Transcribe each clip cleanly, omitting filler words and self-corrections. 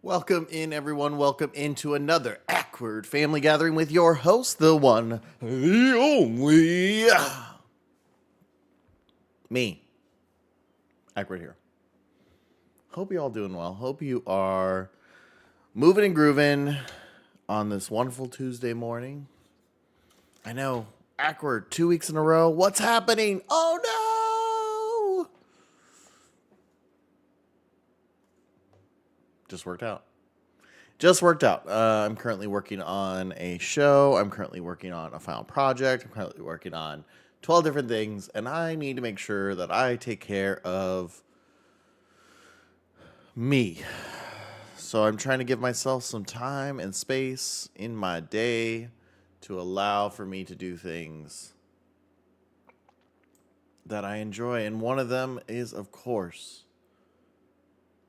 Welcome in, everyone. Welcome into another Awkward Family Gathering with your host, the one, the only, me, AkwardHero. Hope you're all doing well. Hope you are moving and grooving on this wonderful Tuesday morning. I know, Awkward, 2 weeks in a row. What's happening? Oh, no! Just worked out. I'm currently working on a show. I'm currently working on a final project. I'm currently working on 12 different things. And I need to make sure that I take care of me. So I'm trying to give myself some time and space in my day to allow for me to do things that I enjoy. And one of them is, of course,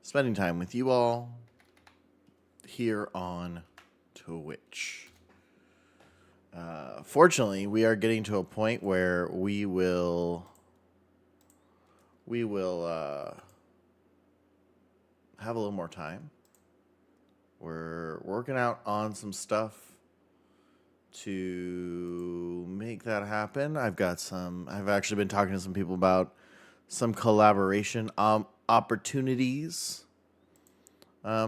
spending time with you all here on Twitch. Fortunately, we are getting to a point where we will have a little more time. We're working out on some stuff to make that happen. I've actually been talking to some people about some collaboration opportunities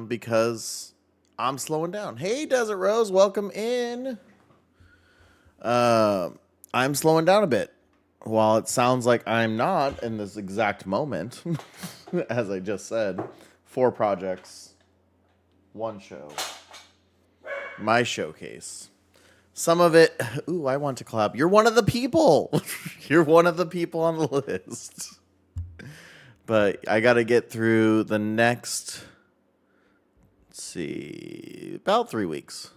because I'm slowing down. Hey, Desert Rose, welcome in. I'm slowing down a bit. While it sounds like I'm not in this exact moment, as I just said, 4 projects, 1 show, my showcase. Some of it, I want to collab. You're one of the people. You're one of the people on the list. But I got to get through the next... about 3 weeks.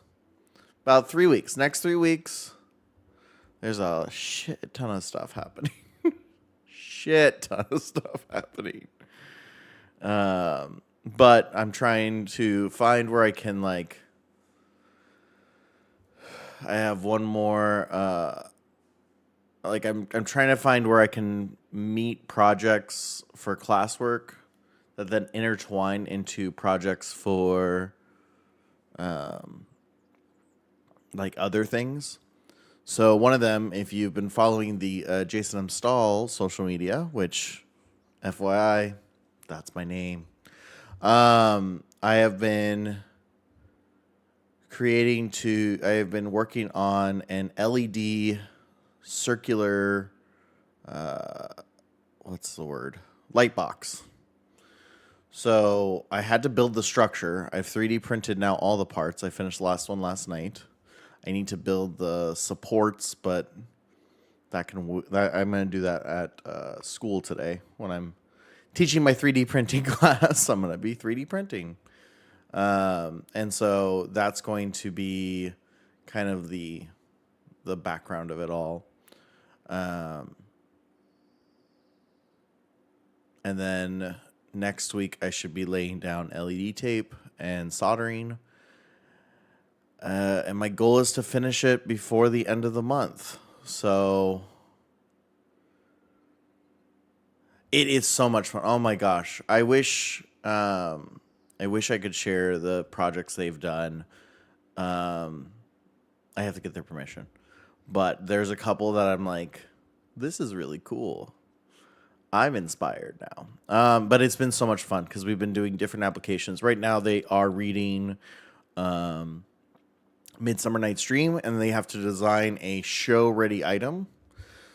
Next 3 weeks, there's a shit ton of stuff happening. But I'm trying to find where I can, I have one more, I'm trying to find where I can meet projects for classwork that then intertwine into projects for other things. So one of them, if you've been following the Jason M. Stahl social media, which FYI, that's my name. I have been working on an LED circular light box. So I had to build the structure. I've 3D printed now all the parts. I finished the last one last night. I need to build the supports, but I'm going to do that at school today when I'm teaching my 3D printing class. I'm going to be 3D printing. And so that's going to be kind of the background of it all. And then next week, I should be laying down LED tape and soldering. And my goal is to finish it before the end of the month. So it is so much fun. Oh my gosh. I wish I could share the projects they've done. I have to get their permission. But there's a couple that I'm like, this is really cool. I'm inspired now. But it's been so much fun because we've been doing different applications. Right now they are reading Midsummer Night's Dream, and they have to design a show-ready item.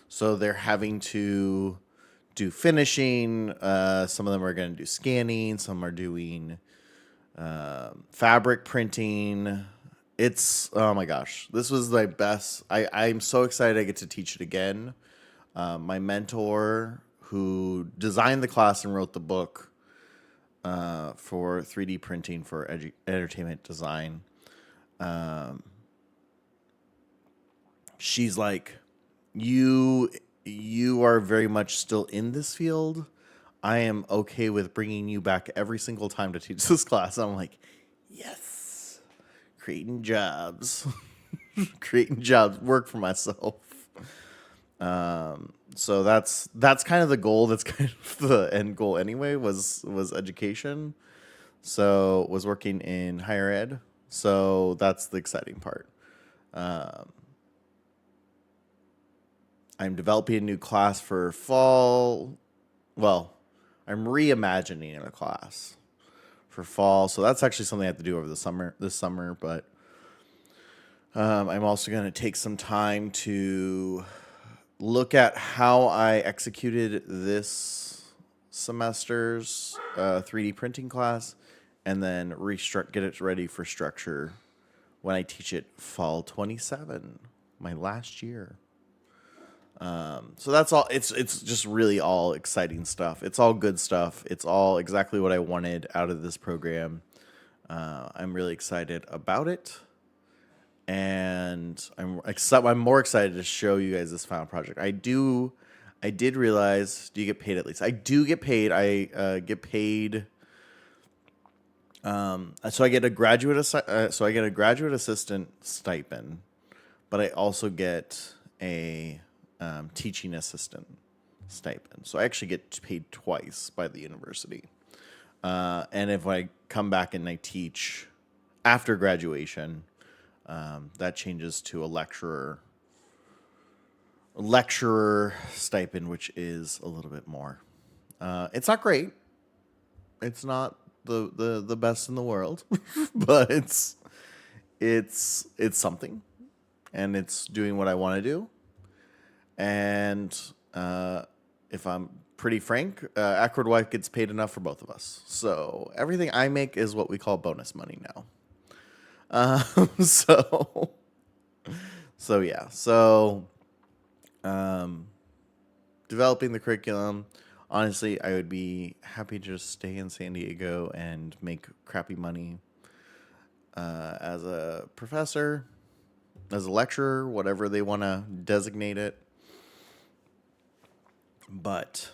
So they're having to do finishing. Some of them are going to do scanning. Some are doing fabric printing. Oh my gosh. This was my best. I'm so excited I get to teach it again. My mentor, who designed the class and wrote the book for 3D printing for entertainment design. She's like, you are very much still in this field. I am okay with bringing you back every single time to teach this class. I'm like, yes, creating jobs, work for myself. So that's kind of the goal. That's kind of the end goal anyway, was education. So was working in higher ed. So that's the exciting part. Um, I'm developing a new class for fall. Well, I'm reimagining a class for fall. So that's actually something I have to do over the summer, this summer. But I'm also going to take some time to look at how I executed this semester's 3D printing class, and then get it ready for structure when I teach it fall 27, my last year. So that's all. It's just really all exciting stuff. It's all good stuff. It's all exactly what I wanted out of this program. I'm really excited about it, and I'm more excited to show you guys this final project. I did realize. Do you get paid at least? I do get paid. I get paid. So I get a graduate assistant stipend, but I also get a teaching assistant stipend. So I actually get paid twice by the university. And if I come back and I teach after graduation, that changes to a lecturer stipend, which is a little bit more. It's not great. It's not the best in the world, but it's something, and it's doing what I want to do. And if I'm pretty frank, Awkward Wife gets paid enough for both of us. So everything I make is what we call bonus money now. So yeah. So developing the curriculum. Honestly, I would be happy to just stay in San Diego and make crappy money as a professor, as a lecturer, whatever they want to designate it. But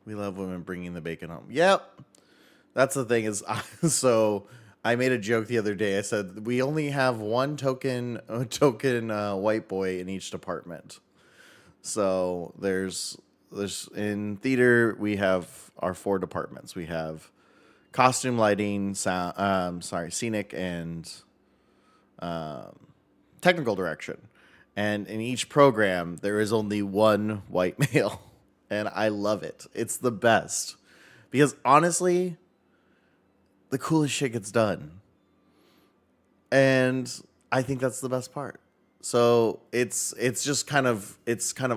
we love women bringing the bacon home. Yep. That's the thing is, so I made a joke the other day. I said, we only have one token white boy in each department. So there's in theater, we have our 4 departments. We have costume, lighting, sound, scenic, and technical direction. And in each program, there is only one white male. And I love it. It's the best. Because honestly, the coolest shit gets done. And I think that's the best part. So it's just kind of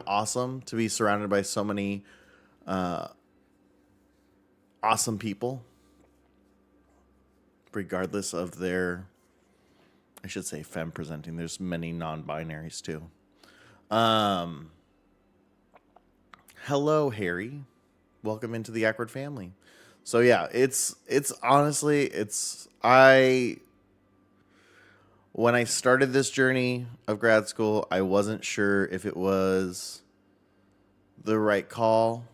awesome to be surrounded by so many awesome people, regardless of their, I should say, femme presenting. There's many non-binaries too. Hello, Harry. Welcome into the Awkward family. So yeah, it's honestly, when I started this journey of grad school, I wasn't sure if it was the right call.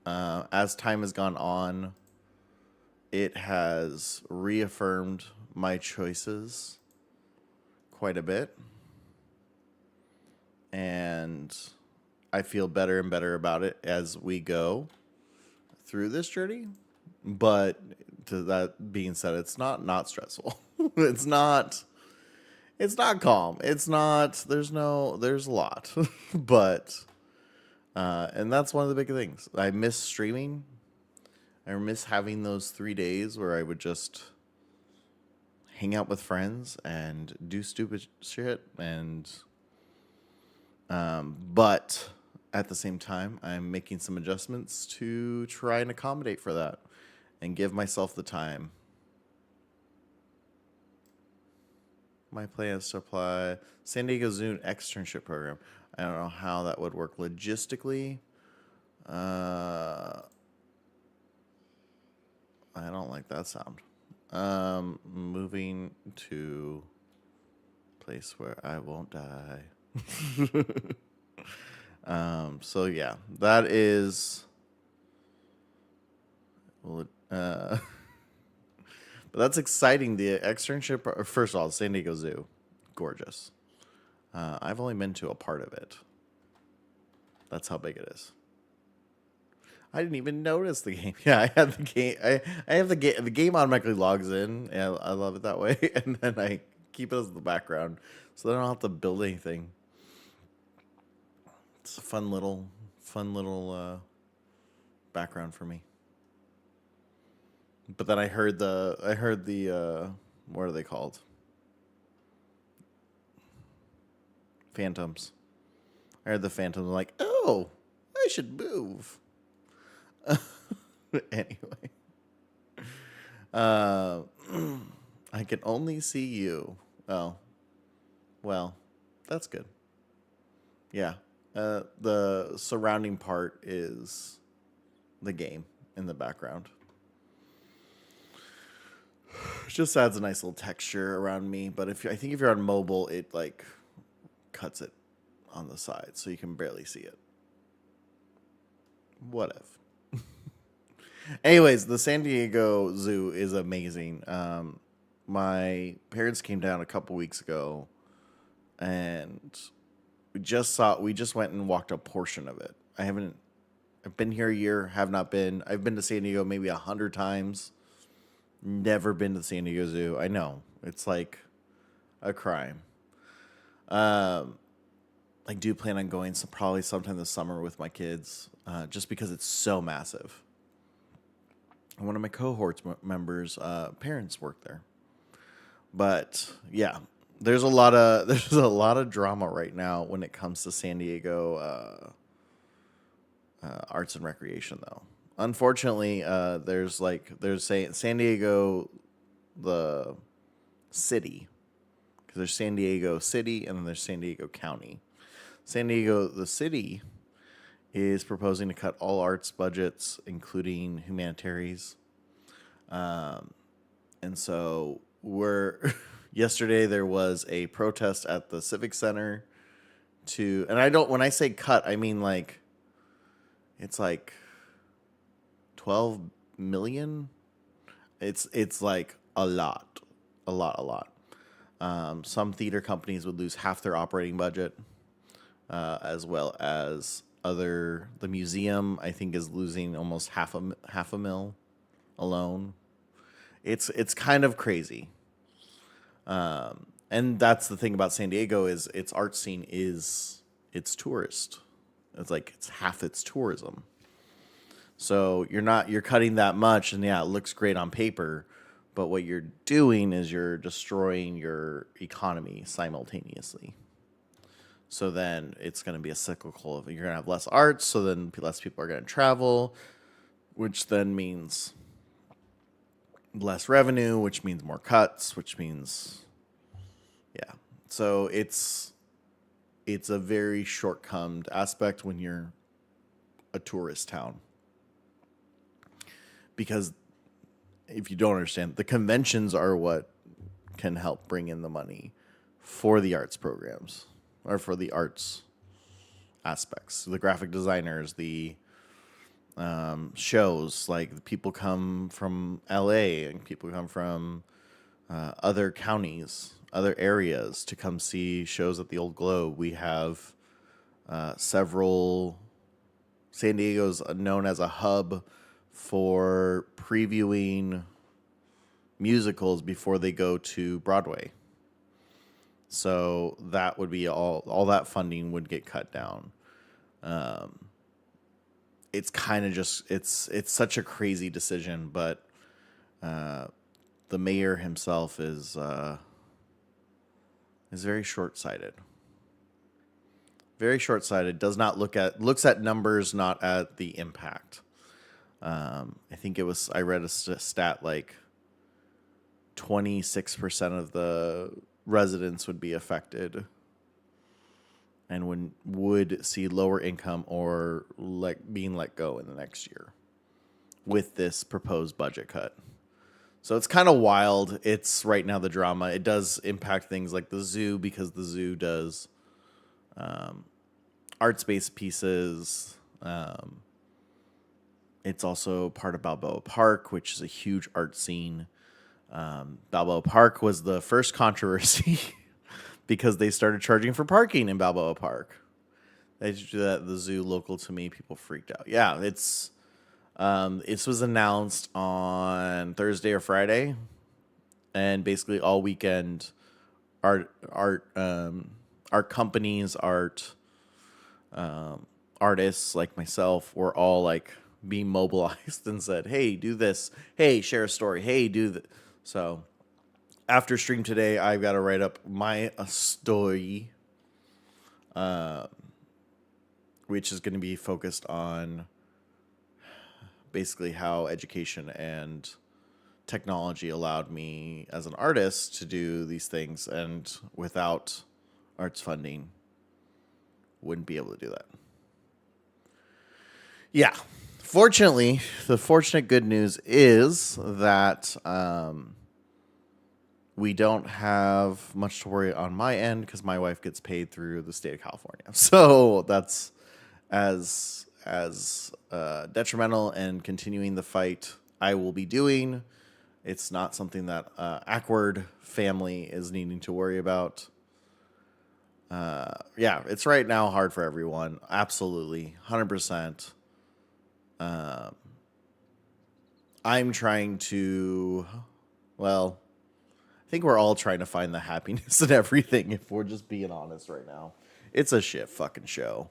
As time has gone on, it has reaffirmed my choices quite a bit. And I feel better and better about it as we go through this journey. But to that being said, it's not stressful. It's not calm. There's a lot. But and that's one of the big things. I miss streaming. I miss having those 3 days where I would just hang out with friends and do stupid shit. And but at the same time, I'm making some adjustments to try and accommodate for that and give myself the time. My plan is to apply San Diego Zoo externship program. I don't know how that would work logistically. I don't like that sound. Moving to place where I won't die. So yeah, that is. Well, but that's exciting. The externship. First of all, San Diego Zoo, gorgeous. I've only been to a part of it. That's how big it is. I didn't even notice the game. Yeah, I had the game. I have the game. The game automatically logs in. And I love it that way. And then I keep it as the background, so I don't have to build anything. It's a fun little background for me. But then I heard the what are they called? Phantoms. I heard the phantoms like, oh, I should move. Anyway, uh, I can only see you. Oh, well, that's good. Yeah. The surrounding part is the game in the background. It just adds a nice little texture around me. But I think if you're on mobile, it like cuts it on the side, so you can barely see it. What if? Anyways, the San Diego Zoo is amazing. My parents came down a couple weeks ago, and we just went and walked a portion of it. I've been here a year, have not been. I've been to San Diego maybe 100 times. Never been to the San Diego Zoo. I know it's like a crime. Um, I do plan on going probably sometime this summer with my kids, just because it's so massive. And one of my cohorts members' parents work there. But yeah, there's a lot of drama right now when it comes to San Diego arts and recreation, though. Unfortunately, there's saying San Diego, the city, because there's San Diego City and then there's San Diego County. San Diego, the city, is proposing to cut all arts budgets, including humanities. And so yesterday there was a protest at the Civic Center and when I say cut, I mean like, it's like 12 million. It's like a lot, a lot, a lot. Some theater companies would lose half their operating budget, as well as the museum, I think, is losing almost half a mil alone. It's kind of crazy. And that's the thing about San Diego is its art scene is it's tourist. It's half its tourism. So you're cutting that much, and yeah, it looks great on paper, but what you're doing is you're destroying your economy simultaneously. So then it's going to be a cyclical of you're going to have less arts, so then less people are going to travel, which then means less revenue, which means more cuts, which means yeah. So it's a very short-comed aspect when you're a tourist town. Because if you don't understand, the conventions are what can help bring in the money for the arts programs or for the arts aspects. The graphic designers, the shows, like the people come from LA and people come from other counties, other areas to come see shows at the Old Globe. We have several. San Diego's known as a hub for previewing musicals before they go to Broadway. So that would be all that funding would get cut down. It's kind of just it's such a crazy decision, but the mayor himself is very short-sighted. Very short-sighted. Looks at numbers, not at the impact. I read a stat like 26% of the residents would be affected and would see lower income or being let go in the next year with this proposed budget cut. So it's kind of wild. It's right now the drama. It does impact things like the zoo because the zoo does arts-based pieces. It's also part of Balboa Park, which is a huge art scene. Balboa Park was the first controversy because they started charging for parking in Balboa Park. They used to do that at the zoo local to me. People freaked out. Yeah, it's This was announced on Thursday or Friday, and basically all weekend, art companies, artists like myself were all like being mobilized and said, "Hey, do this. Hey, share a story. Hey, do this." So after stream today, I've got to write up my story, which is going to be focused on basically how education and technology allowed me as an artist to do these things, and without arts funding, wouldn't be able to do that. Yeah. Fortunately, the fortunate good news is that we don't have much to worry on my end because my wife gets paid through the state of California. So that's as detrimental and continuing the fight I will be doing. It's not something that Akward family is needing to worry about. Yeah, it's right now hard for everyone. Absolutely, 100%. I'm trying to, well, I think we're all trying to find the happiness in everything, if we're just being honest right now. It's a shit fucking show.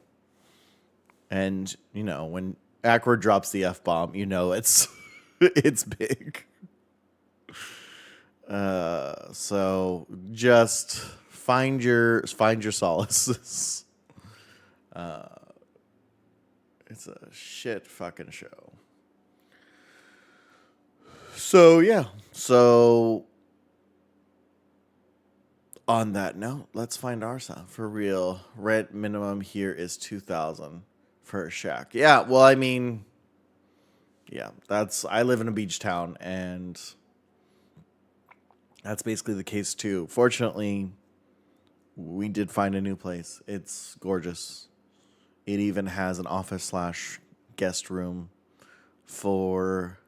And, you know, when Akward drops the F-bomb, you know it's it's big. So just find your solaces. It's a shit fucking show. So yeah. So on that note, let's find our sound for real. Rent minimum here is $2,000 for a shack. Yeah, well, I mean, yeah, I live in a beach town, and that's basically the case too. Fortunately, we did find a new place. It's gorgeous. It even has an office / guest room for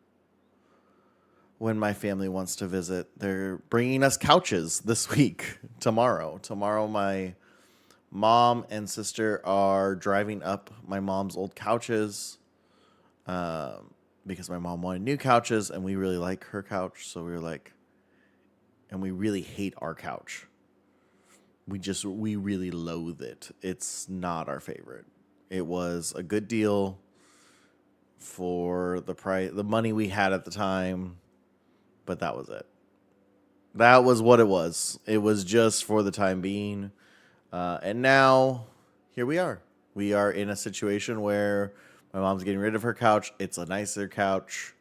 when my family wants to visit. They're bringing us couches this week, tomorrow. Tomorrow, my mom and sister are driving up my mom's old couches because my mom wanted new couches, and we really like her couch. So we were like, and we really hate our couch. We really loathe it. It's not our favorite. It was a good deal for the price, the money we had at the time, but that was it. That was what it was. It was just for the time being. And now, here we are. We are in a situation where my mom's getting rid of her couch. It's a nicer couch.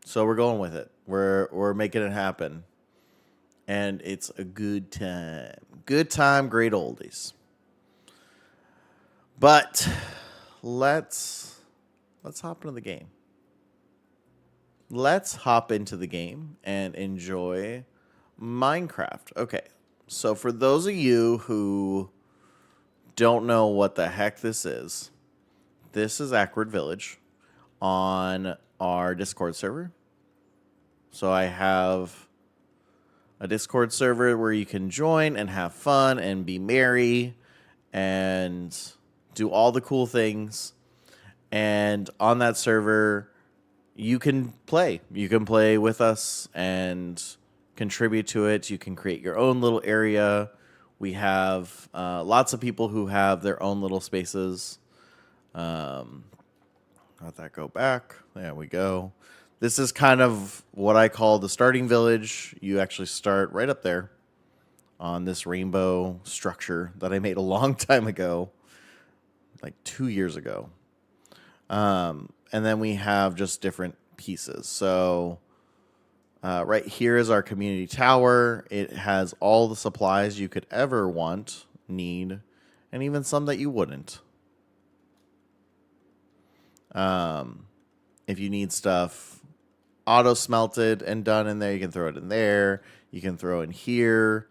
So we're going with it. We're making it happen. And it's a good time. Good time, great oldies. But let's hop into the game. Let's hop into the game and enjoy Minecraft. Okay, so for those of you who don't know what the heck this is Akward Village on our Discord server. So I have a Discord server where you can join and have fun and be merry and do all the cool things. And on that server, you can play. You can play with us and contribute to it. You can create your own little area. We have lots of people who have their own little spaces. Let that go back. There we go. This is kind of what I call the starting village. You actually start right up there on this rainbow structure that I made a long time ago, like 2 years ago. And then we have just different pieces. So right here is our community tower. It has all the supplies you could ever want, need, and even some that you wouldn't. If you need stuff auto smelted and done in there, you can throw it in there. You can throw in here.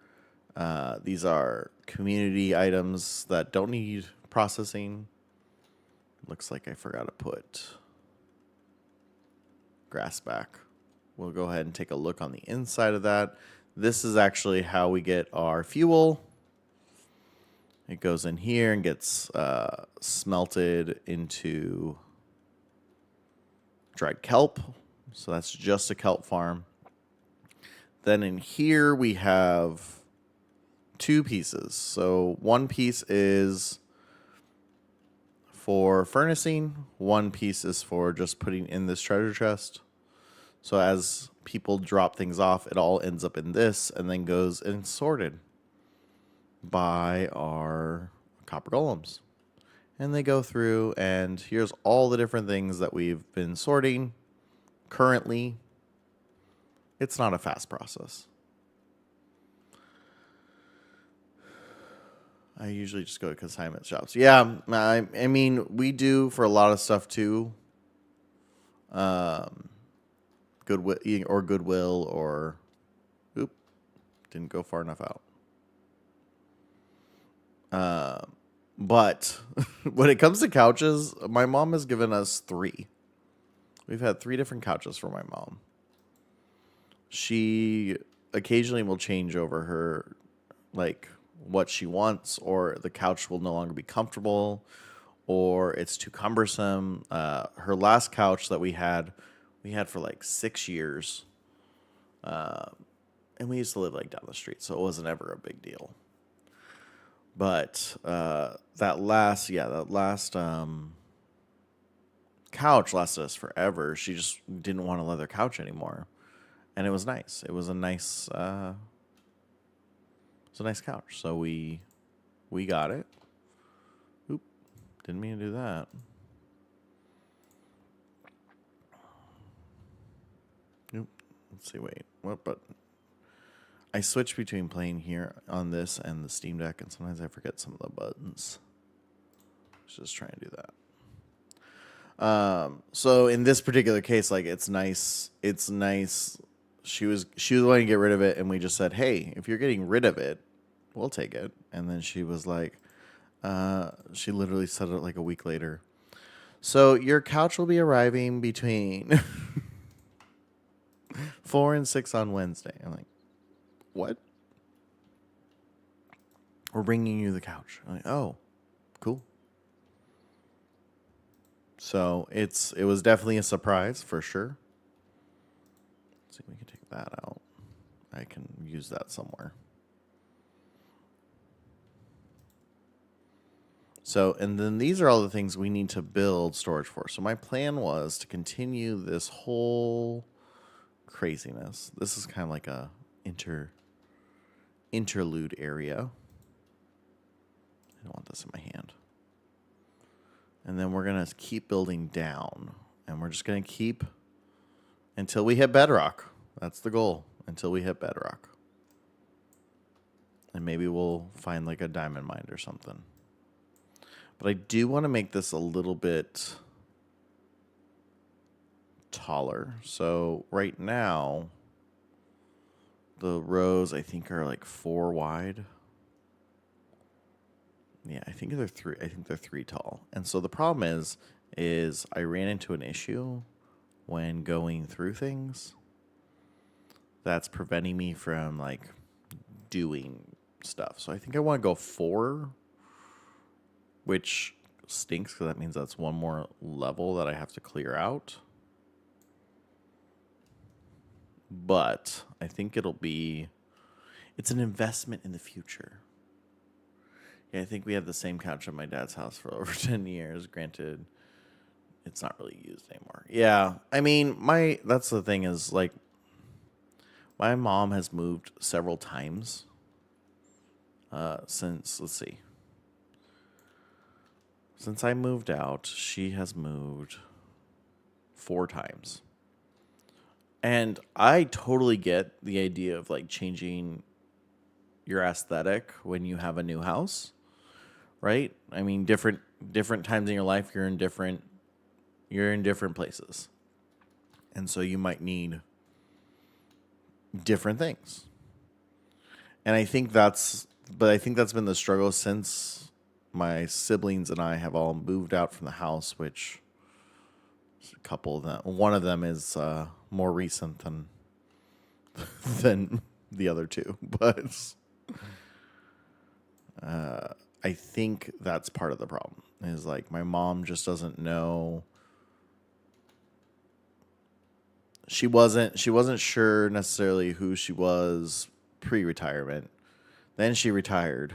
These are community items that don't need processing. Looks like I forgot to put grass back. We'll go ahead and take a look on the inside of that. This is actually how we get our fuel. It goes in here and gets smelted into dried kelp. So that's just a kelp farm. Then in here we have two pieces. So one piece is for furnacing, one piece is for just putting in this treasure chest. So as people drop things off, it all ends up in this and then goes and sorted by our copper golems. And they go through, and here's all the different things that we've been sorting. Currently, it's not a fast process. I usually just go to consignment shops. Yeah, I mean, we do for a lot of stuff too. Goodwill or oop, didn't go far enough out. But when it comes to couches, my mom has given us 3. We've had 3 different couches for my mom. She occasionally will change over her, like, what she wants, or the couch will no longer be comfortable, or it's too cumbersome. Her last couch that we had for like 6 years. And we used to live like down the street, so it wasn't ever a big deal. But that last couch lasted us forever. She just didn't want a leather couch anymore, and it was nice. It was a nice couch. So we got it. Oop, didn't mean to do that. Oop, let's see. Wait, what button? I switch between playing here on this and the Steam Deck, and sometimes I forget some of the buttons. Let's just try and do that. So in this particular case, like, it's nice. It's nice. She was wanting to get rid of it, and we just said, "Hey, if you're getting rid of it, we'll take it." And then she was like, she literally said it like a week later. So your couch will be arriving between 4 and 6 on Wednesday. I'm like, what? We're bringing you the couch. I'm like, oh, cool. So it was definitely a surprise for sure. Let's see if we can take that out. I can use that somewhere. So, and then these are all the things we need to build storage for. So my plan was to continue this whole craziness. This is kind of like a interlude area. I don't want this in my hand. And then we're going to keep building down. And we're just going to keep until we hit bedrock. That's the goal. Until we hit bedrock. And maybe we'll find like a diamond mine or something. But I do want to make this a little bit taller. So right now, the rows, I think, are like 4 wide. Yeah, I think they're 3. I think they're 3 tall. And so the problem is I ran into an issue when going through things that's preventing me from like doing stuff. So I think I want to go 4, which stinks because that means that's one more level that I have to clear out. But I think it's an investment in the future. Yeah, I think we have the same couch at my dad's house for over 10 years. Granted, it's not really used anymore. Yeah, I mean, that's the thing is, like, my mom has moved several times since, let's see. Since I moved out, she has moved 4 times. And I totally get the idea of like changing your aesthetic when you have a new house, right? I mean, different times in your life, you're in different places. And so you might need different things. And I think that's been the struggle since my siblings and I have all moved out from the house, which a couple of them, one of them is more recent than the other 2, but I think that's part of the problem. Is like my mom just doesn't know she wasn't sure necessarily who she was pre-retirement. Then she retired,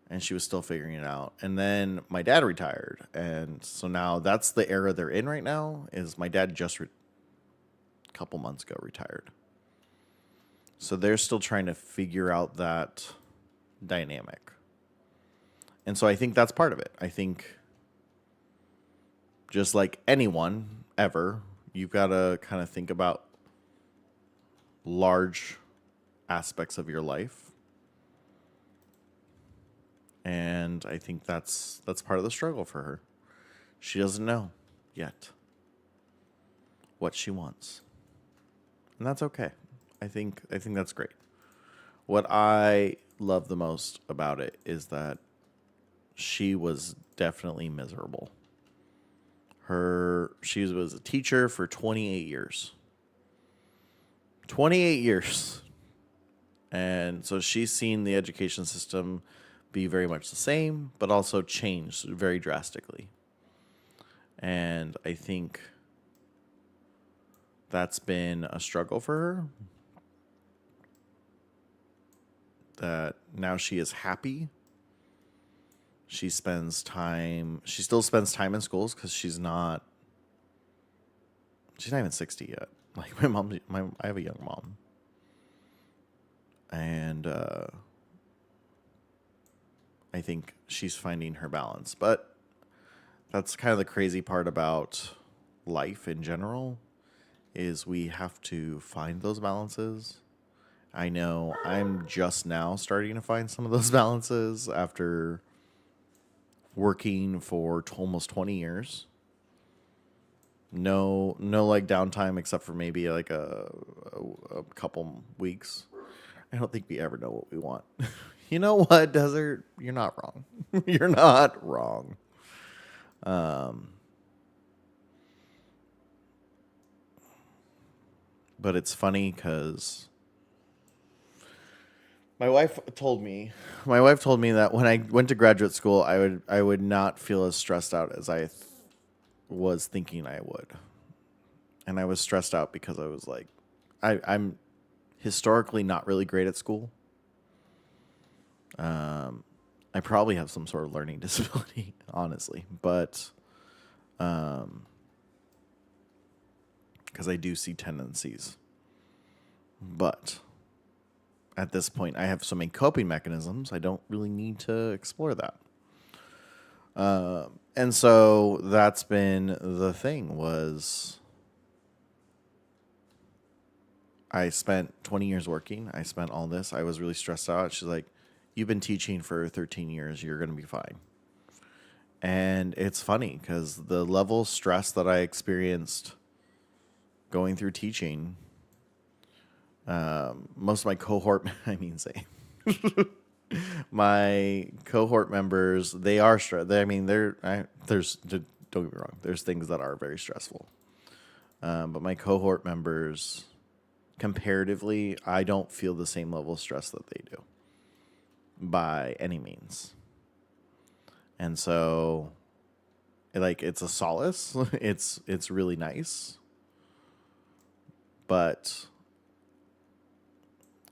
and she was still figuring it out. And then my dad retired, and so now that's the era they're in right now. Is my dad just a couple months ago retired, so they're still trying to figure out that dynamic. And so I think that's part of it. I think just like anyone ever, you've got to kind of think about large aspects of your life. And I think that's part of the struggle for her. She doesn't know yet what she wants. And that's okay. I think that's great. What I love the most about it is that she was definitely miserable. She was a teacher for 28 years. 28 years. And so she's seen the education system be very much the same, but also change very drastically. And I think that's been a struggle for her. That now she is happy. She still spends time in schools because she's not even 60 yet. Like I have a young mom. And I think she's finding her balance. But that's kind of the crazy part about life in general, is we have to find those balances. I know I'm just now starting to find some of those balances after working for almost 20 years. No like downtime except for maybe like a couple weeks. I don't think we ever know what we want. You know what, Desert? You're not wrong. You're not wrong. But it's funny because my wife told me that when I went to graduate school, I would not feel as stressed out as I was thinking I would. And I was stressed out because I was like, I'm historically not really great at school. I probably have some sort of learning disability, honestly, but because I do see tendencies. But at this point, I have so many coping mechanisms, I don't really need to explore that. And so that's been the thing, was I spent 20 years working. I spent all this. I was really stressed out. She's like, you've been teaching for 13 years. You're going to be fine. And it's funny because the level of stress that I experienced going through teaching, most of my cohort, my cohort members, they are stressed. Don't get me wrong, there's things that are very stressful. But my cohort members, comparatively, I don't feel the same level of stress that they do by any means. And so, it's a solace. It's really nice. But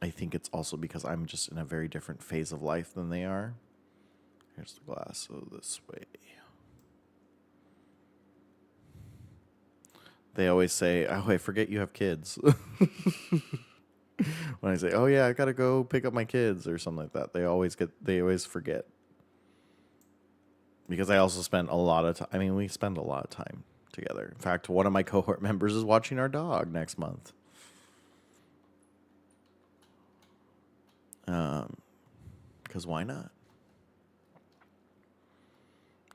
I think it's also because I'm just in a very different phase of life than they are. Here's the glass, so this way. They always say, oh, I forget you have kids. When I say, oh yeah, I gotta go pick up my kids or something like that, they always forget. Because I also spend a lot of time, we spend a lot of time together. In fact, one of my cohort members is watching our dog next month. Because why not?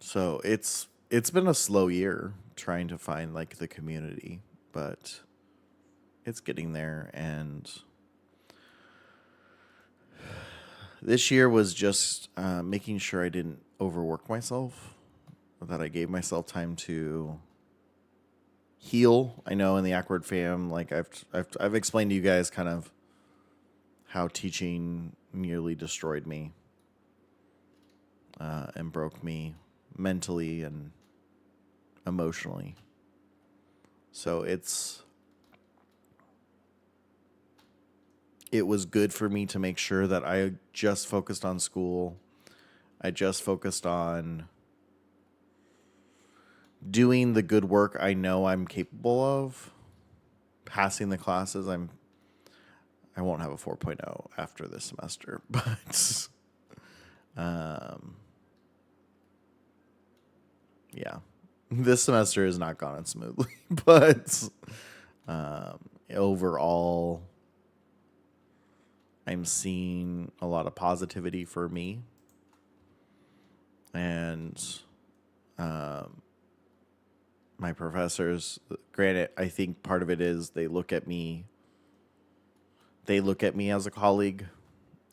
So it's been a slow year trying to find the community, but it's getting there. And this year was just making sure I didn't overwork myself, that I gave myself time to heal. I know in the Awkward fam, I've explained to you guys kind of how teaching nearly destroyed me and broke me mentally and emotionally. So it was good for me to make sure that I just focused on school. I just focused on doing the good work I know I'm capable of, passing the classes. I won't have a 4.0 after this semester, but yeah, this semester has not gone smoothly, but overall, I'm seeing a lot of positivity for me, and my professors. Granted, I think part of it is they look at me. They look at me as a colleague.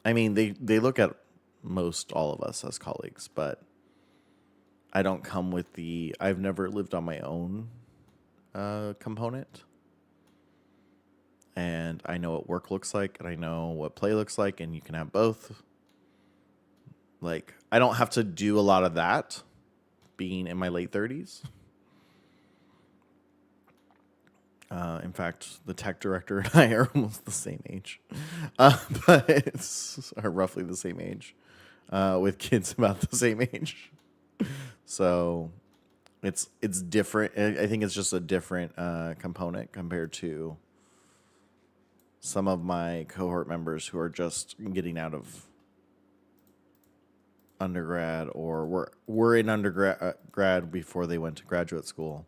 I mean, they look at most all of us as colleagues, but I don't come with the I've never lived on my own component. And I know what work looks like, and I know what play looks like, and you can have both. Like, I don't have to do a lot of that being in my late 30s. In fact, the tech director and I are almost the same age, but are roughly the same age, with kids about the same age. So it's different. I think it's just a different component compared to some of my cohort members who are just getting out of undergrad or were in undergrad before they went to graduate school,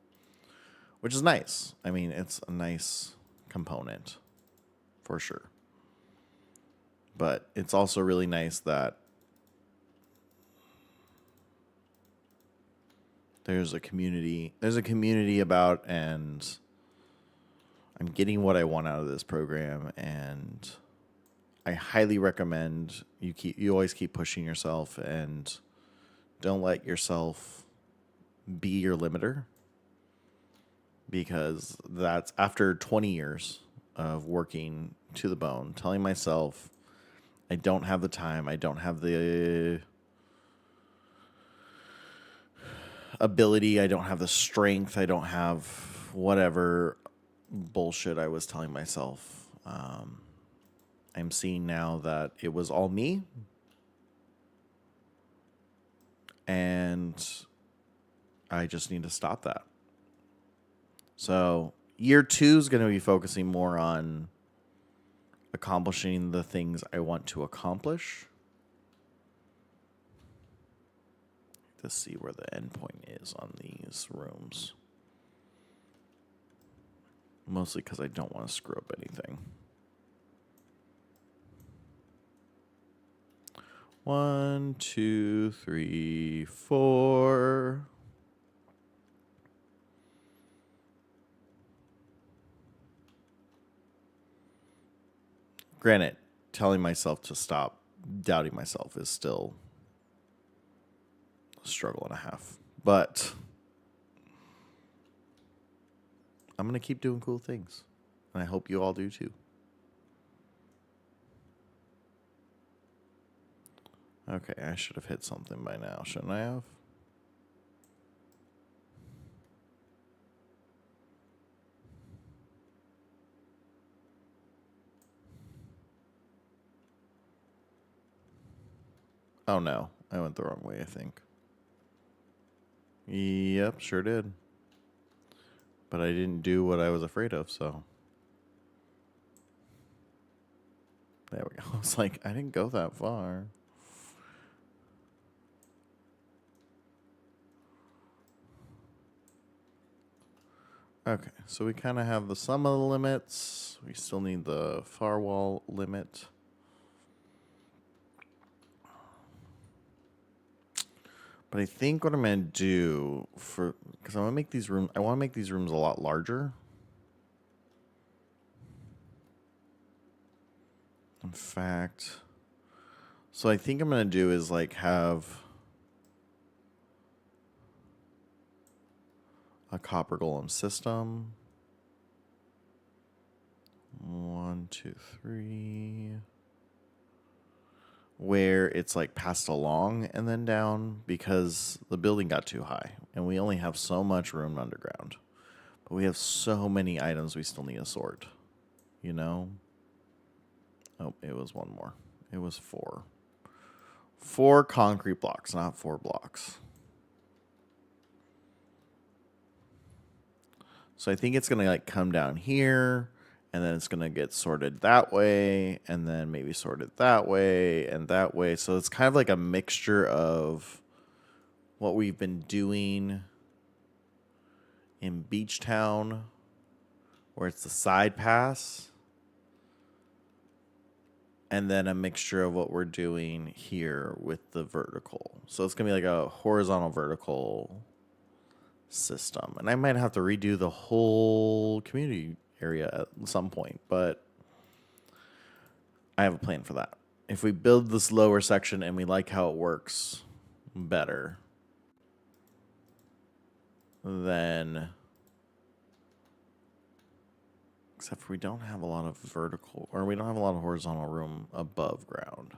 which is nice. I mean, it's a nice component for sure. But it's also really nice that there's a community about, and I'm getting what I want out of this program, and I highly recommend you always keep pushing yourself and don't let yourself be your limiter, because that's after 20 years of working to the bone, telling myself I don't have the time, I don't have the ability, I don't have the strength, I don't have whatever bullshit I was telling myself. I'm seeing now that it was all me, and I just need to stop that. So year 2 is going to be focusing more on accomplishing the things I want to accomplish. To see where the endpoint is on these rooms. Mostly because I don't want to screw up anything. 1, 2, 3, 4. Granted, telling myself to stop doubting myself is still a struggle and a half. But I'm going to keep doing cool things. And I hope you all do too. Okay, I should have hit something by now, shouldn't I have? Oh no, I went the wrong way, I think. Yep, sure did. But I didn't do what I was afraid of, so. There we go. I was like, I didn't go that far. Okay, so we kind of have the sum of the limits. We still need the far wall limit. But I think what I'm going to do because I want to make these rooms a lot larger. In fact, so I think I'm going to do is like have a copper golem system. 1, 2, 3. Where it's like passed along and then down because the building got too high and we only have so much room underground. But we have so many items we still need to sort. You know? Oh, it was one more. It was 4. 4 concrete blocks, not 4 blocks. So I think it's going to like come down here, and then it's going to get sorted that way, and then maybe sorted that way and that way. So it's kind of like a mixture of what we've been doing in Beach Town, where it's the side pass, and then a mixture of what we're doing here with the vertical. So it's going to be like a horizontal vertical system. And I might have to redo the whole community area at some point, but I have a plan for that. If we build this lower section and we like how it works better, then... Except for we don't have a lot of vertical, or we don't have a lot of horizontal room above ground.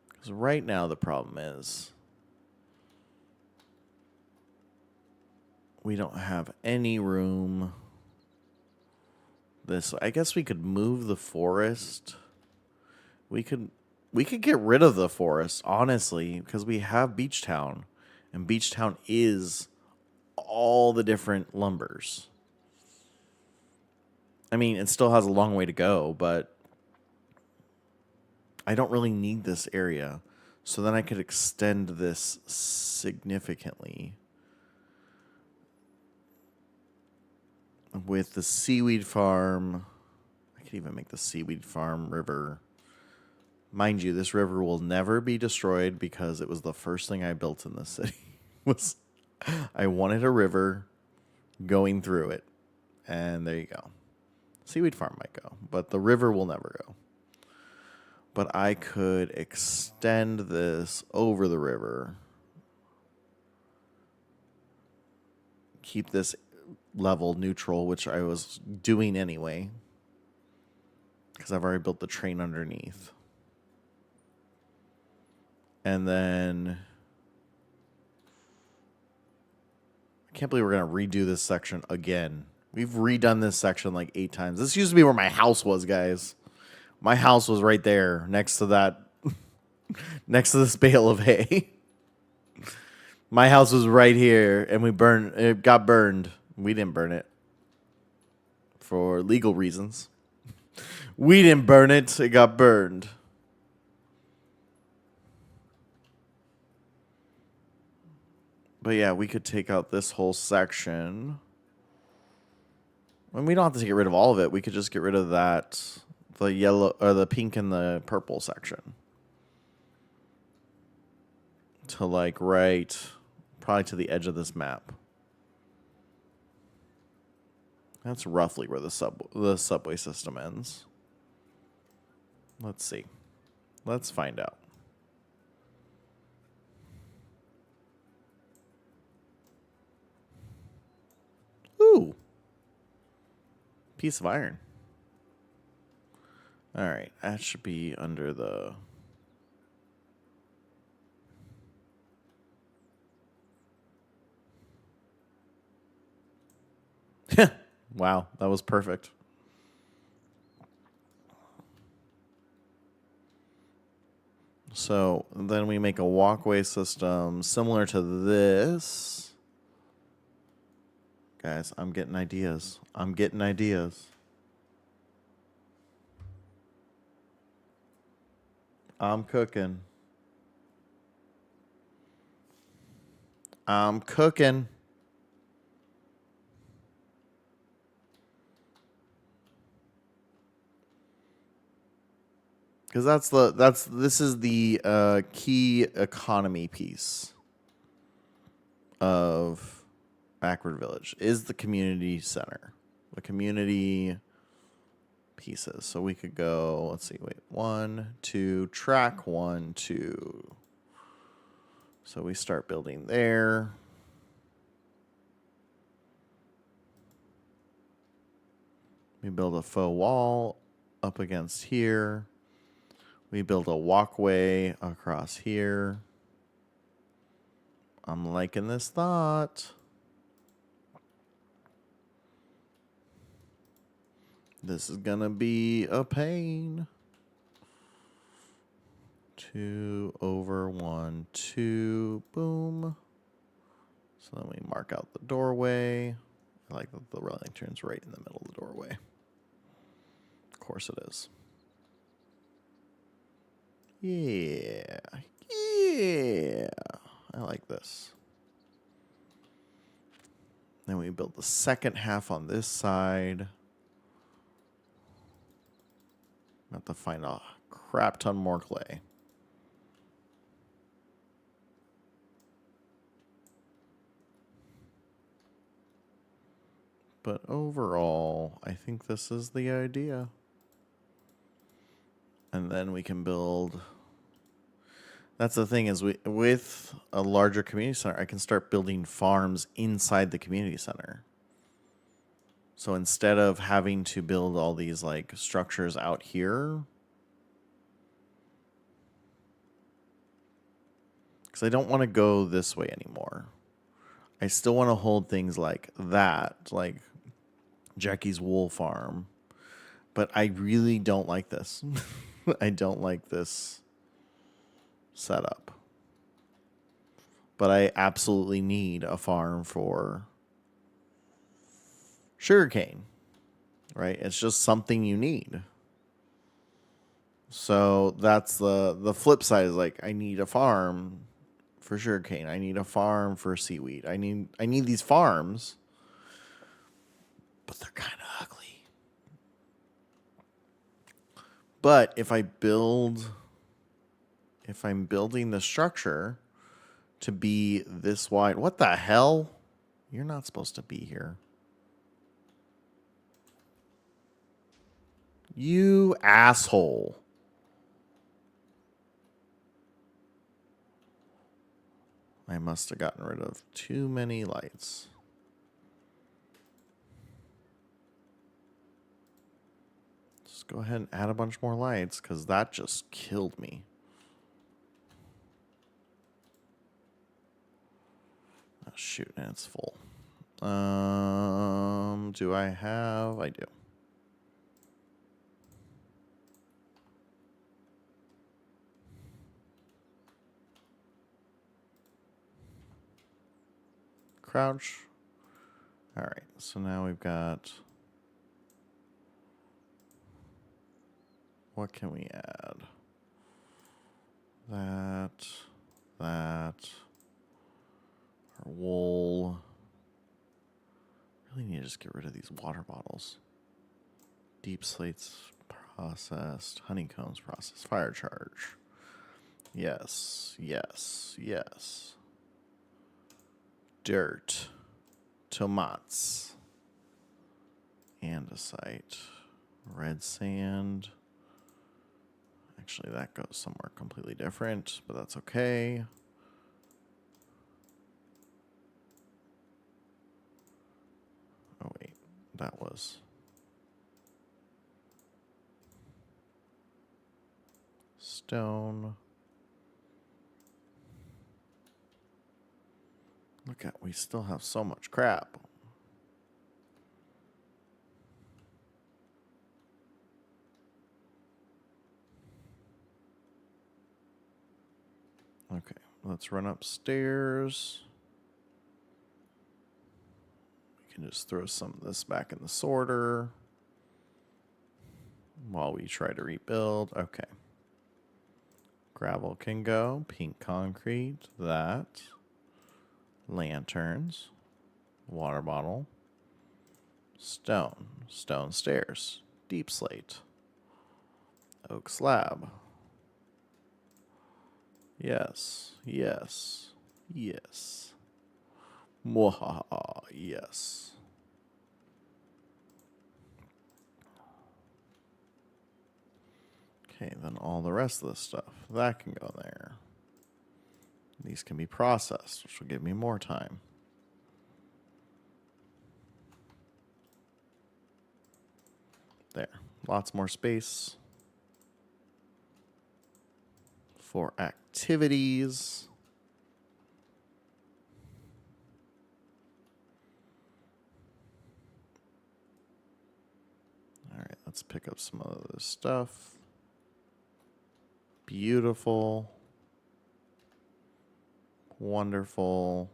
Because right now the problem is we don't have any room. I guess we could move the forest. We could get rid of the forest, honestly, because we have Beach Town, and Beach Town is all the different lumbers. I mean, it still has a long way to go, but I don't really need this area. So then I could extend this significantly with the seaweed farm. I could even make the seaweed farm river. Mind you, this river will never be destroyed because it was the first thing I built in this city. I wanted a river going through it. And there you go. Seaweed farm might go, but the river will never go. But I could extend this over the river. Keep this level neutral, which I was doing anyway, because I've already built the train underneath. And then I can't believe we're going to redo this section again. We've redone this section like 8 times. This used to be where my house was, guys. My house was right there next to that, next to this bale of hay. My house was right here, and it got burned. We didn't burn it for legal reasons. We didn't burn it. It got burned. But yeah, we could take out this whole section. And we don't have to get rid of all of it. We could just get rid of that, the yellow or the pink and the purple section. To like right, probably to the edge of this map. That's roughly where the subway system ends. Let's see. Let's find out. Ooh. Piece of iron. All right, that should be under the... Wow, that was perfect. So then we make a walkway system similar to this. Guys, I'm getting ideas. I'm getting ideas. I'm cooking. I'm cooking. Because this is the key economy piece of Akward Village, is the community center, the community pieces. So we could go, let's see, wait, 1, 2, track 1, 2. So we start building there. We build a faux wall up against here. We build a walkway across here. I'm liking this thought. This is going to be a pain. 2 over 1, 2, boom. So then we mark out the doorway. I like that the railing turns right in the middle of the doorway. Of course it is. Yeah. Yeah. I like this. Then we build the second half on this side. Have to find a crap ton more clay. But overall, I think this is the idea. And then we can build. That's the thing is with a larger community center, I can start building farms inside the community center. So instead of having to build all these like structures out here, because I don't want to go this way anymore. I still want to hold things like that, like Jackie's wool farm. But I really don't like this. I don't like this setup. But I absolutely need a farm for sugarcane, right? It's just something you need. So that's the flip side is like I need a farm for sugarcane. I need a farm for seaweed. I need these farms, but they're kind of ugly. But if I'm building the structure to be this wide, what the hell? You're not supposed to be here. You asshole. I must have gotten rid of too many lights. Just go ahead and add a bunch more lights because that just killed me. Oh, shoot, and it's full. Do I have? I do. Crouch. All right, so now we've got. What can we add? That. Our wool. Really need to just get rid of these water bottles. Deep slates processed. Honeycombs processed. Fire charge. Yes. Dirt. Tomats. Andesite. Red sand. Actually, that goes somewhere completely different, but that's okay. Oh, wait. That was stone. Look at, we still have so much crap. Okay, let's run upstairs. We can just throw some of this back in the sorter while we try to rebuild. Okay. Gravel can go. Pink concrete. That. Lanterns. Water bottle. Stone. Stone stairs. Deep slate. Oak slab. Yes. Mwahaha. Yes. Okay, then all the rest of the stuff, that can go there. These can be processed, which will give me more time. There. Lots more space for activities. All right, Let's pick up some of this stuff. Beautiful. Wonderful.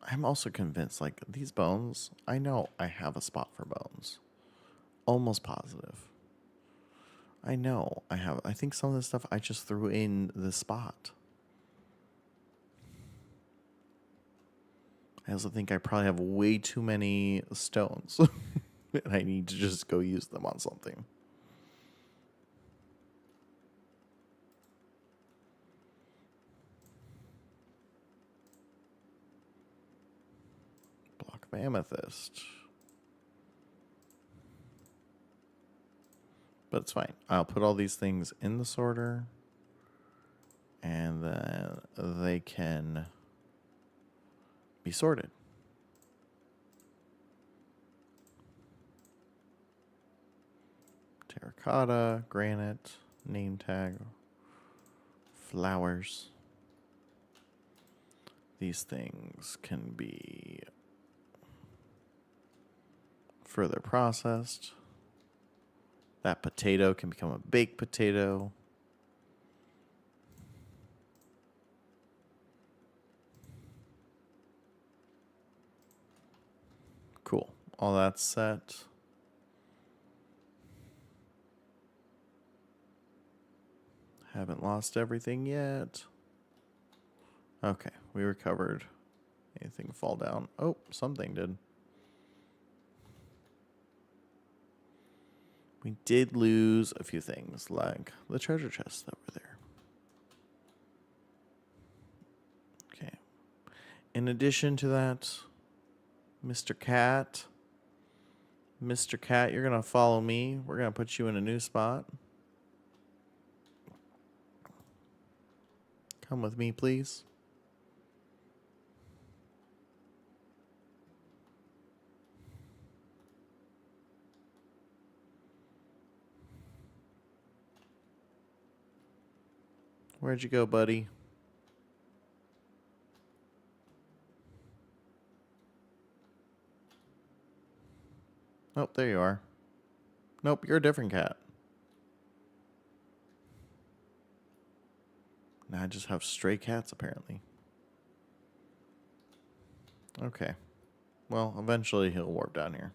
I'm also convinced, like, these bones, I know I have a spot for bones. Almost positive. I know I have. I think some of this stuff I just threw in the spot. I also think I probably have way too many stones. And I need to just go use them on something. Block of amethyst. But it's fine. I'll put all these things in the sorter. And then they can be sorted. Terracotta, granite, name tag, flowers. These things can be further processed. That potato can become a baked potato. Cool. All that's set. Haven't lost everything yet. Okay, we recovered. Anything fall down? Oh, something did. We did lose a few things, like the treasure chests that were there. Okay. In addition to that, Mr. Cat, you're going to follow me. We're going to put you in a new spot. Come with me, please. Where'd you go, buddy? Oh, there you are. Nope, you're a different cat. Now I just have stray cats, apparently. Okay. Well, eventually he'll warp down here.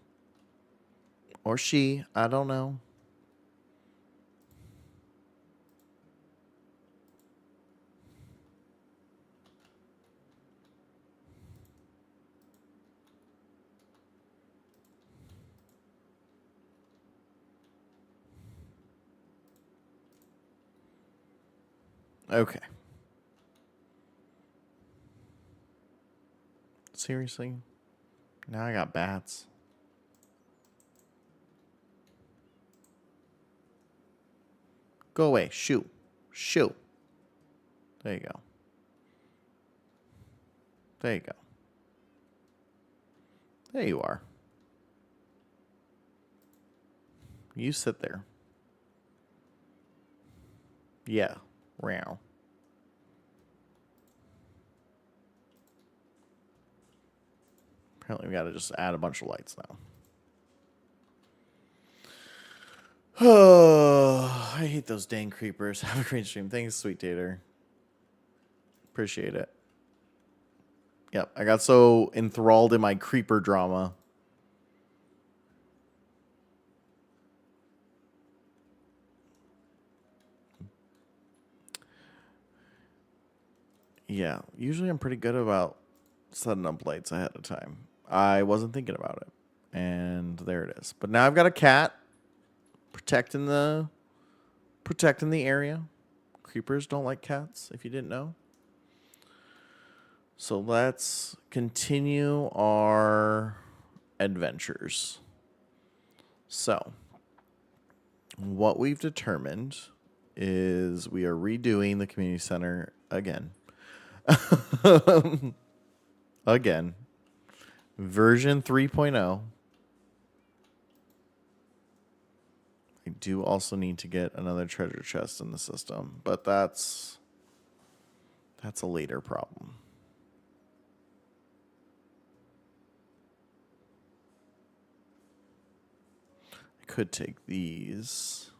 Or she, I don't know. Okay. Seriously? Now I got bats. Go away. Shoo. Shoo. There you go. There you go. There you are. You sit there. Yeah. Row. Apparently we gotta just add a bunch of lights now. Oh, I hate those dang creepers. Have a great stream. Thanks, Sweet Tater. Appreciate it. Yep, I got so enthralled in my creeper drama. Yeah, usually I'm pretty good about setting up lights ahead of time. I wasn't thinking about it. And there it is. But now I've got a cat protecting the area. Creepers don't like cats, if you didn't know. So let's continue our adventures. So, what we've determined is we are redoing the community center again. Again. Version 3.0. I do also need to get another treasure chest in the system, but that's a later problem. could take these.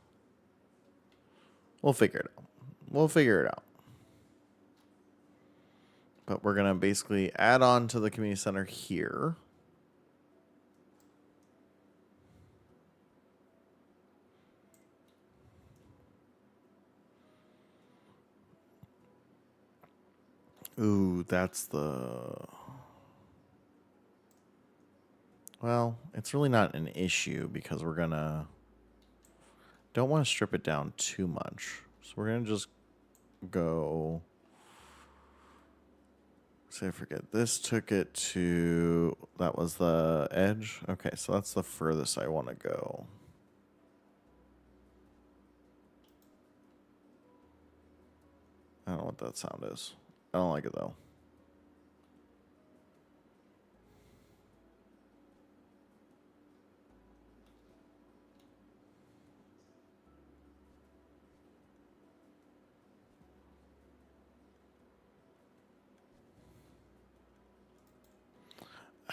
We'll figure it out. We'll figure it out. But we're going to basically add on to the community center here. Ooh, that's the... Well, it's really not an issue because we're going to... Don't want to strip it down too much. So we're going to just go... Say I forget. This took it to... That was the edge? Okay, so that's the furthest I want to go. I don't know what that sound is. I don't like it, though.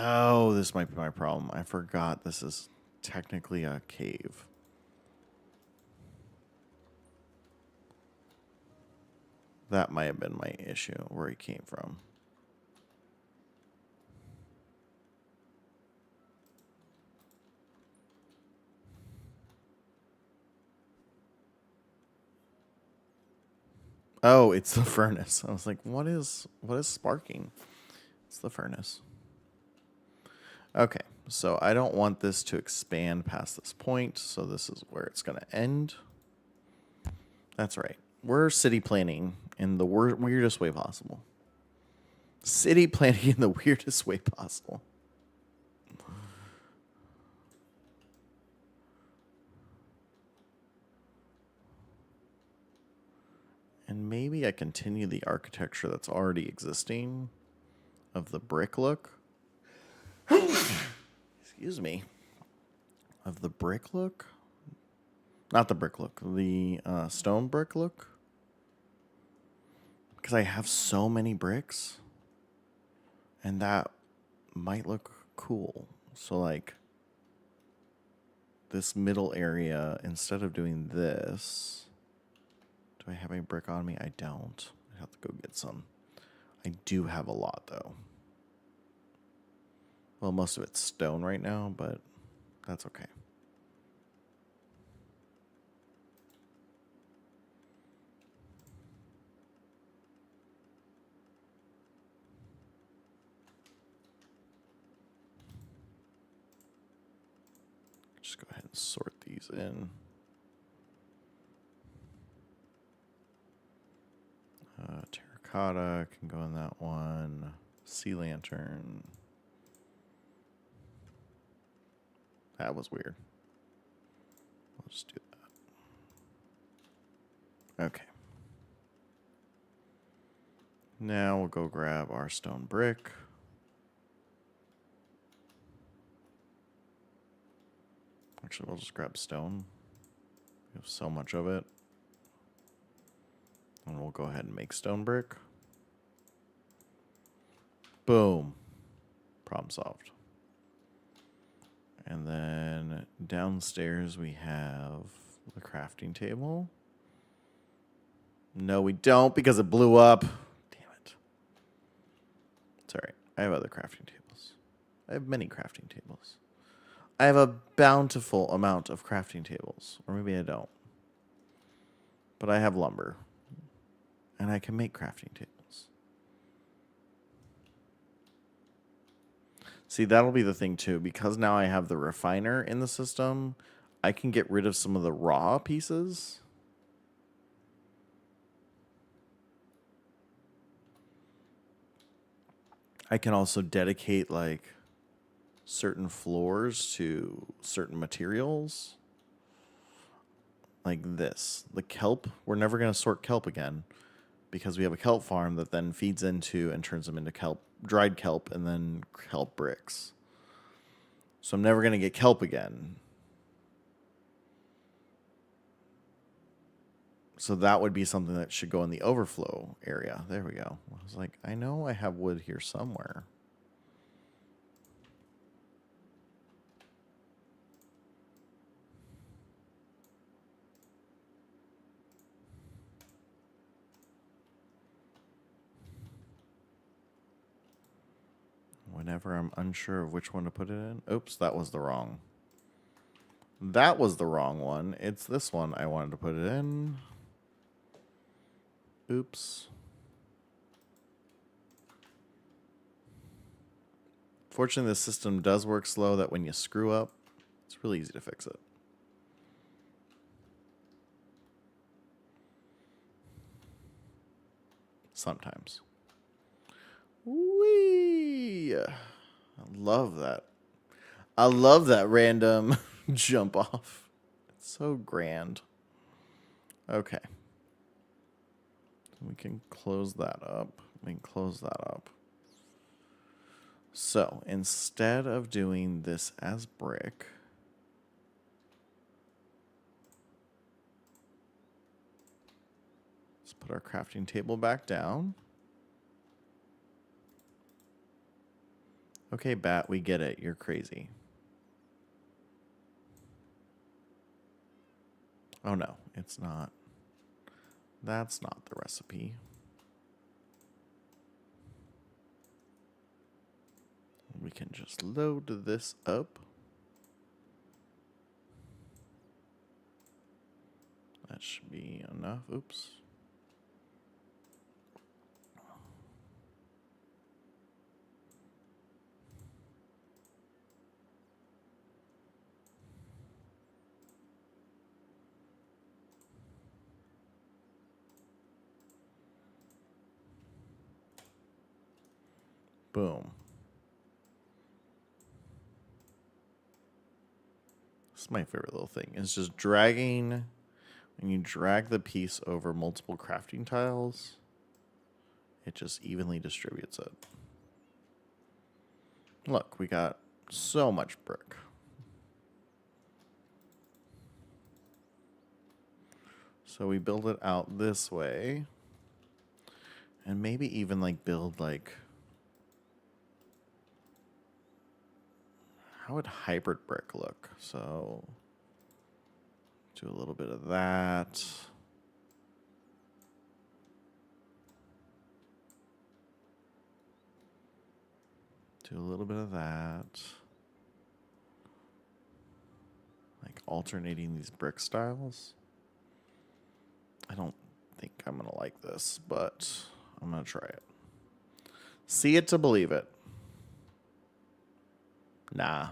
Oh, this might be my problem. I forgot this is technically a cave. That might have been my issue, where he came from. Oh, it's the furnace. I was like, what is sparking? It's the furnace. Okay, so I don't want this to expand past this point, so this is where it's going to end. That's right. We're city planning in the weirdest way possible. City planning in the weirdest way possible. And maybe I continue the architecture that's already existing of the brick look. Excuse me. Of the brick look? Not the brick look. The stone brick look. Because I have so many bricks. And that might look cool. So like this middle area, instead of doing this... Do I have any brick on me? I don't. I have to go get some. I do have a lot, though. Well, most of it's stone right now, but that's okay. Just go ahead and sort these in. Terracotta can go in that one. Sea lantern. That was weird. I'll just do that. Okay. Now we'll go grab our stone brick. Actually, we'll just grab stone. We have so much of it. And we'll go ahead and make stone brick. Boom. Problem solved. And then downstairs we have the crafting table. No, we don't because it blew up. Damn it. It's all right. I have other crafting tables. I have many crafting tables. I have a bountiful amount of crafting tables. Or maybe I don't. But I have lumber. And I can make crafting tables. See, that'll be the thing too. Because now I have the refiner in the system, I can get rid of some of the raw pieces. I can also dedicate like certain floors to certain materials. Like this. The kelp, we're never going to sort kelp again. Because we have a kelp farm that then feeds into and turns them into kelp, dried kelp, and then kelp bricks. So I'm never going to get kelp again. So that would be something that should go in the overflow area. There we go. I was like, I know I have wood here somewhere. whenever I'm unsure of which one to put it in. Oops, that was the wrong. That was the wrong one. It's this one I wanted to put it in. Oops. Fortunately, the system does work slow that when you screw up, it's really easy to fix it. Sometimes. Whee! I love that. I love that random jump off. It's so grand. Okay. We can close that up. We can close that up. So instead of doing this as brick, let's put our crafting table back down. Okay, Bat, we get it. You're crazy. Oh, no, it's not. That's not the recipe. We can just load this up. That should be enough. Oops. Boom. This is my favorite little thing. It's just dragging. When you drag the piece over multiple crafting tiles, it just evenly distributes it. Look, we got so much brick. So we build it out this way. And maybe even like build like... How would hybrid brick look? So do a little bit of that. Do a little bit of that. Like alternating these brick styles. I don't think I'm going to like this, but I'm going to try it. See it to believe it. Nah.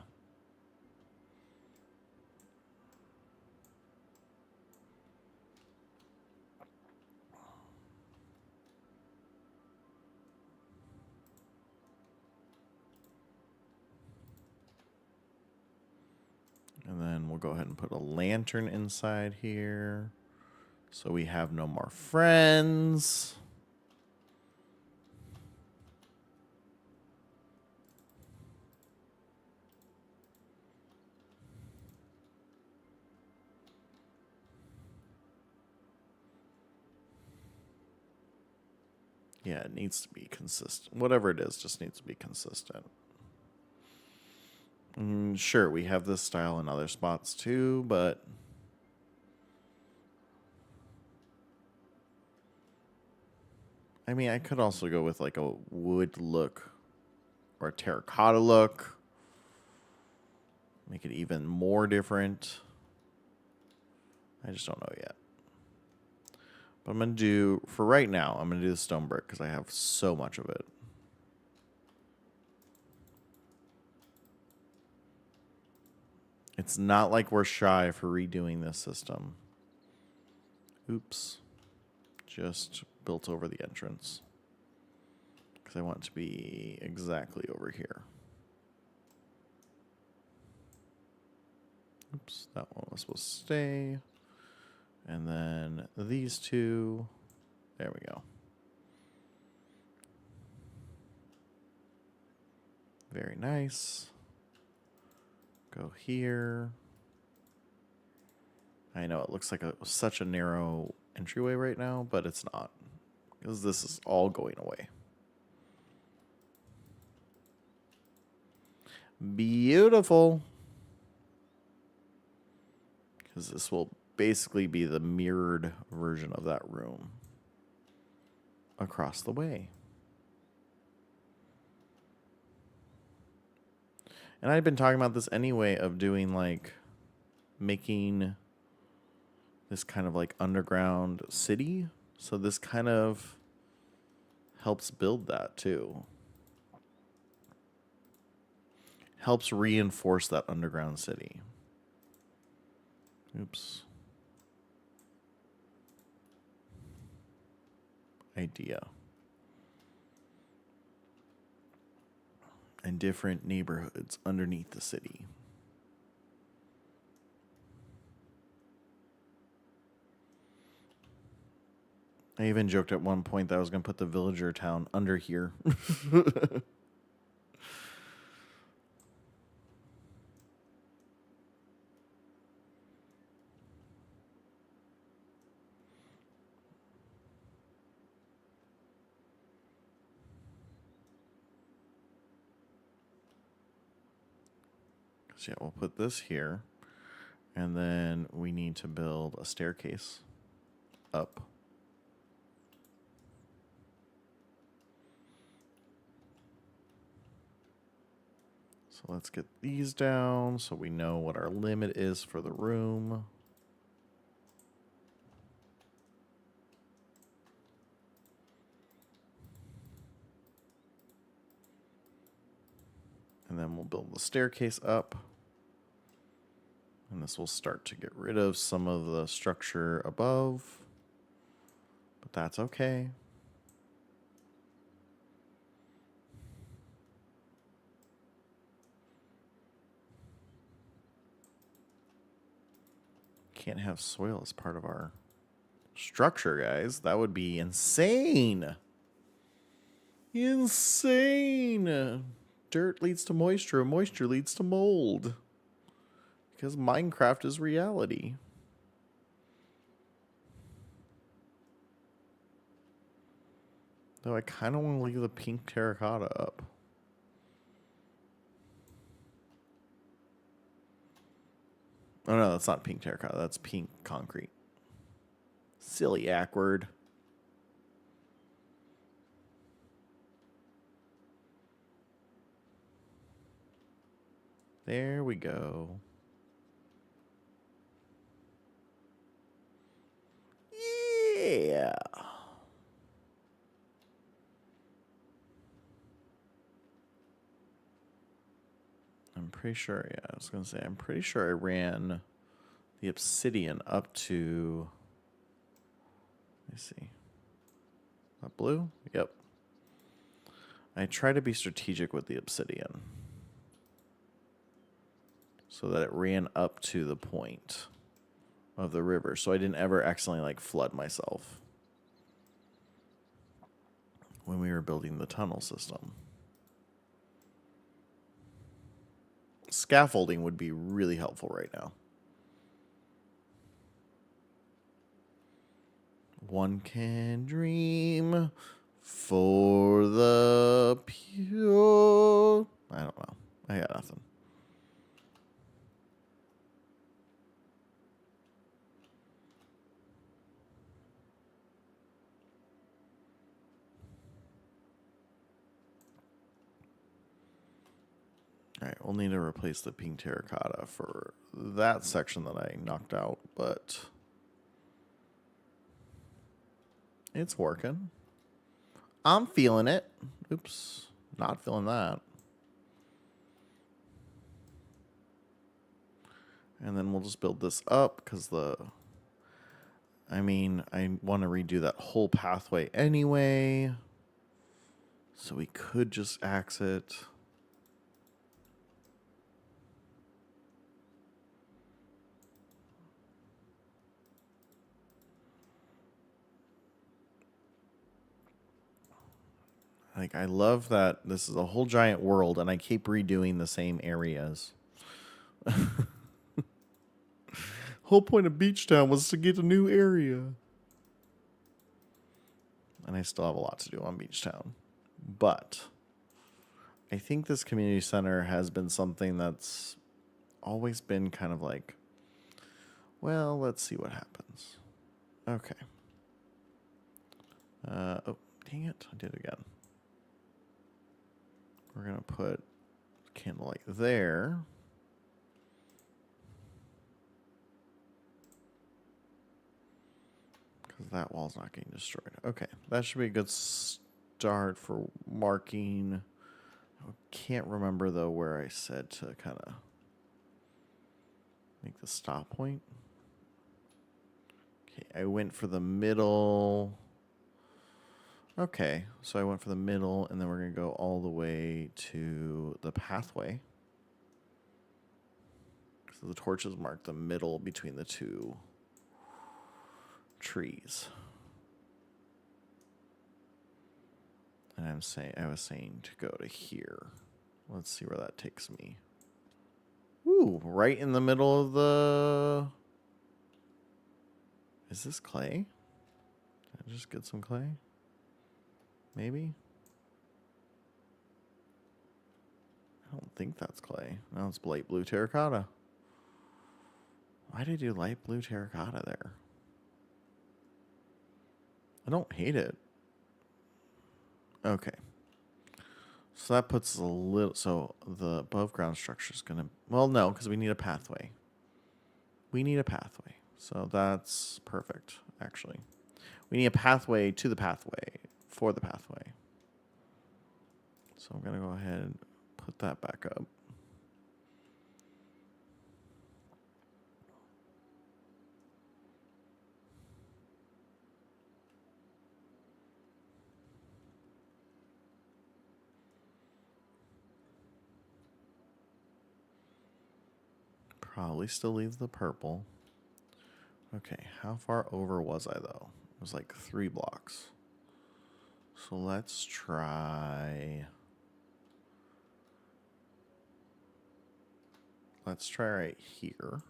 And then we'll go ahead and put a lantern inside here. So we have no more friends. Yeah, it needs to be consistent. Whatever it is, just needs to be consistent. Sure, we have this style in other spots too, but... I mean, I could also go with like a wood look or a terracotta look. Make it even more different. I just don't know yet. But I'm going to do, for right now, I'm going to do the stone brick because I have so much of it. It's not like we're shy for redoing this system. Oops. Just built over the entrance. Because I want it to be exactly over here. Oops, that one was supposed to stay. And then these two. There we go. Very nice. Go here. I know it looks like such a narrow entryway right now, but it's not. Because this is all going away. Beautiful. Because this will basically be the mirrored version of that room across the way. And I'd been talking about this anyway of doing like making this kind of like underground city. So this kind of helps build that too. Helps reinforce that underground city. Oops. Idea. And different neighborhoods underneath the city. I even joked at one point that I was going to put the villager town under here. So yeah, we'll put this here. And then we need to build a staircase up. So let's get these down so we know what our limit is for the room. And then we'll build the staircase up. And this will start to get rid of some of the structure above. But that's okay. Can't have soil as part of our structure, guys. That would be insane. Insane. Dirt leads to moisture. Moisture leads to mold. Because Minecraft is reality. Though I kind of want to leave the pink terracotta up. Oh no, that's not pink terracotta. That's pink concrete. Silly Akward. There we go. Yeah. I'm pretty sure, yeah, I was going to say, I'm pretty sure I ran the obsidian up to, let me see, that blue? Yep. I try to be strategic with the obsidian so that it ran up to the point of the river, so I didn't ever accidentally like flood myself when we were building the tunnel system. Scaffolding would be really helpful right now. One can dream for the pure. I don't know. I got nothing. All right, we'll need to replace the pink terracotta for that section that I knocked out, but it's working. I'm feeling it. Oops, not feeling that. And then we'll just build this up because I want to redo that whole pathway anyway. So we could just axe it. Like, I love that this is a whole giant world and I keep redoing the same areas. Whole point of Beach Town was to get a new area. And I still have a lot to do on Beach Town. But I think this community center has been something that's always been kind of like, well, let's see what happens. Okay. Oh, dang it. I did it again. We're going to put candle light there. Because that wall's not getting destroyed. Okay, that should be a good start for marking. I can't remember, though, where I said to kind of make the stop point. Okay, I went for the middle. Okay, so I went for the middle, and then we're going to go all the way to the pathway. So the torches mark the middle between the two trees. And I was saying to go to here. Let's see where that takes me. Ooh, right in the middle of the... Is this clay? Did I just get some clay? Maybe? I don't think that's clay. No, it's light blue terracotta. Why did I do light blue terracotta there? I don't hate it. Okay. So that puts a little... So the above ground structure is going to... Well, no, because we need a pathway. We need a pathway. So that's perfect, actually. We need a pathway to the pathway for the pathway. So I'm going to go ahead and put that back up. Probably still leave the purple. Okay, how far over was I, though? It was like 3 blocks. So let's try... Let's try right here.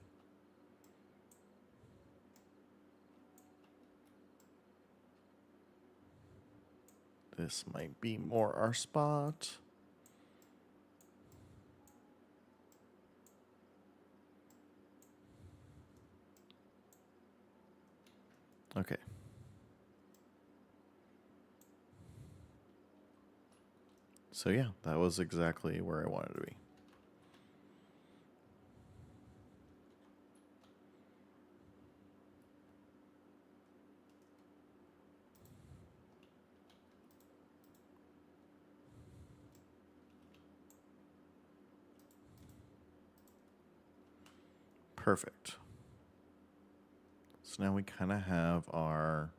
This might be more our spot. Okay. So yeah, that was exactly where I wanted to be. Perfect. So now we kind of have our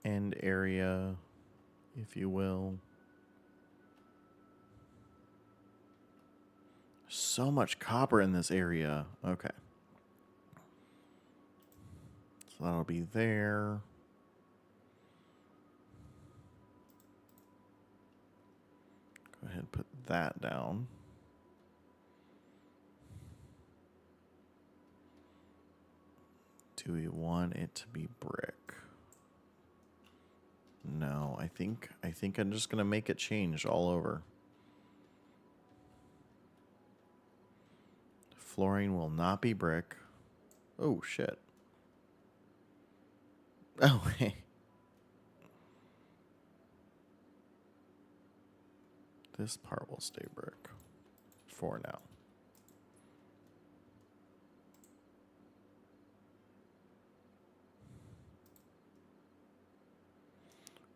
end area, if you will. So much copper in this area. Okay. So that'll be there. Go ahead and put that down. Do we want it to be brick? No, I think I'm just gonna make it change all over. Flooring will not be brick. Oh shit. Oh hey. This part will stay brick for now.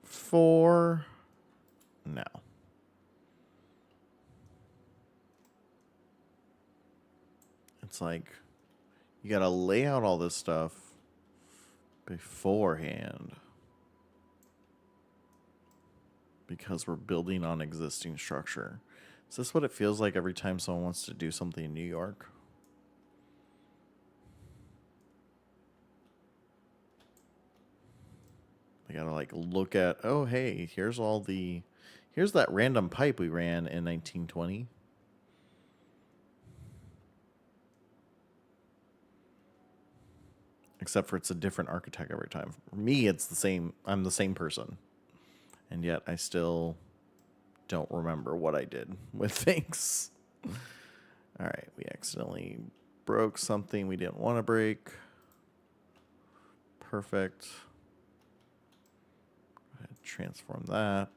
For now. It's like you gotta lay out all this stuff beforehand because we're building on existing structure. Is this what it feels like every time someone wants to do something in New York? They gotta like look at, oh hey, here's that random pipe we ran in 1920. Except for it's a different architect every time. For me, it's the same. I'm the same person. And yet I still don't remember what I did with things. All right, we accidentally broke something we didn't want to break. Perfect. Transform that.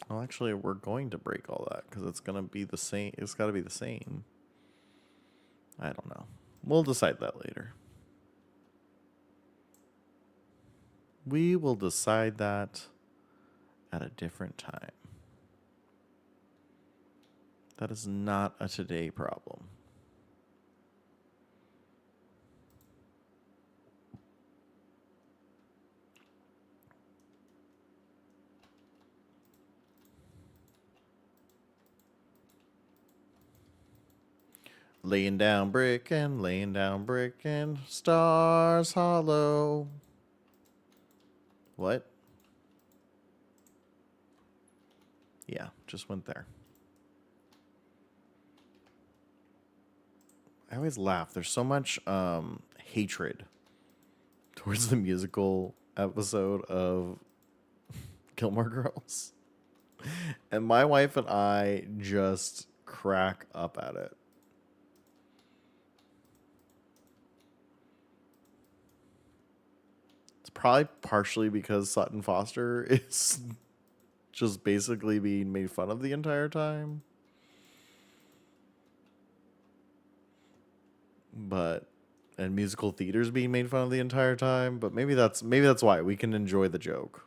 Well, actually, we're going to break all that because it's going to be the same. It's got to be the same. I don't know. We'll decide that later. We will decide that at a different time. That is not a today problem. Laying down brick and stars hollow. What? Yeah, just went there. I always laugh. There's so much hatred towards the musical episode of Gilmore Girls. And my wife and I just crack up at it. It's probably partially because Sutton Foster is just basically being made fun of the entire time. And musical theater's being made fun of the entire time, but maybe that's why we can enjoy the joke.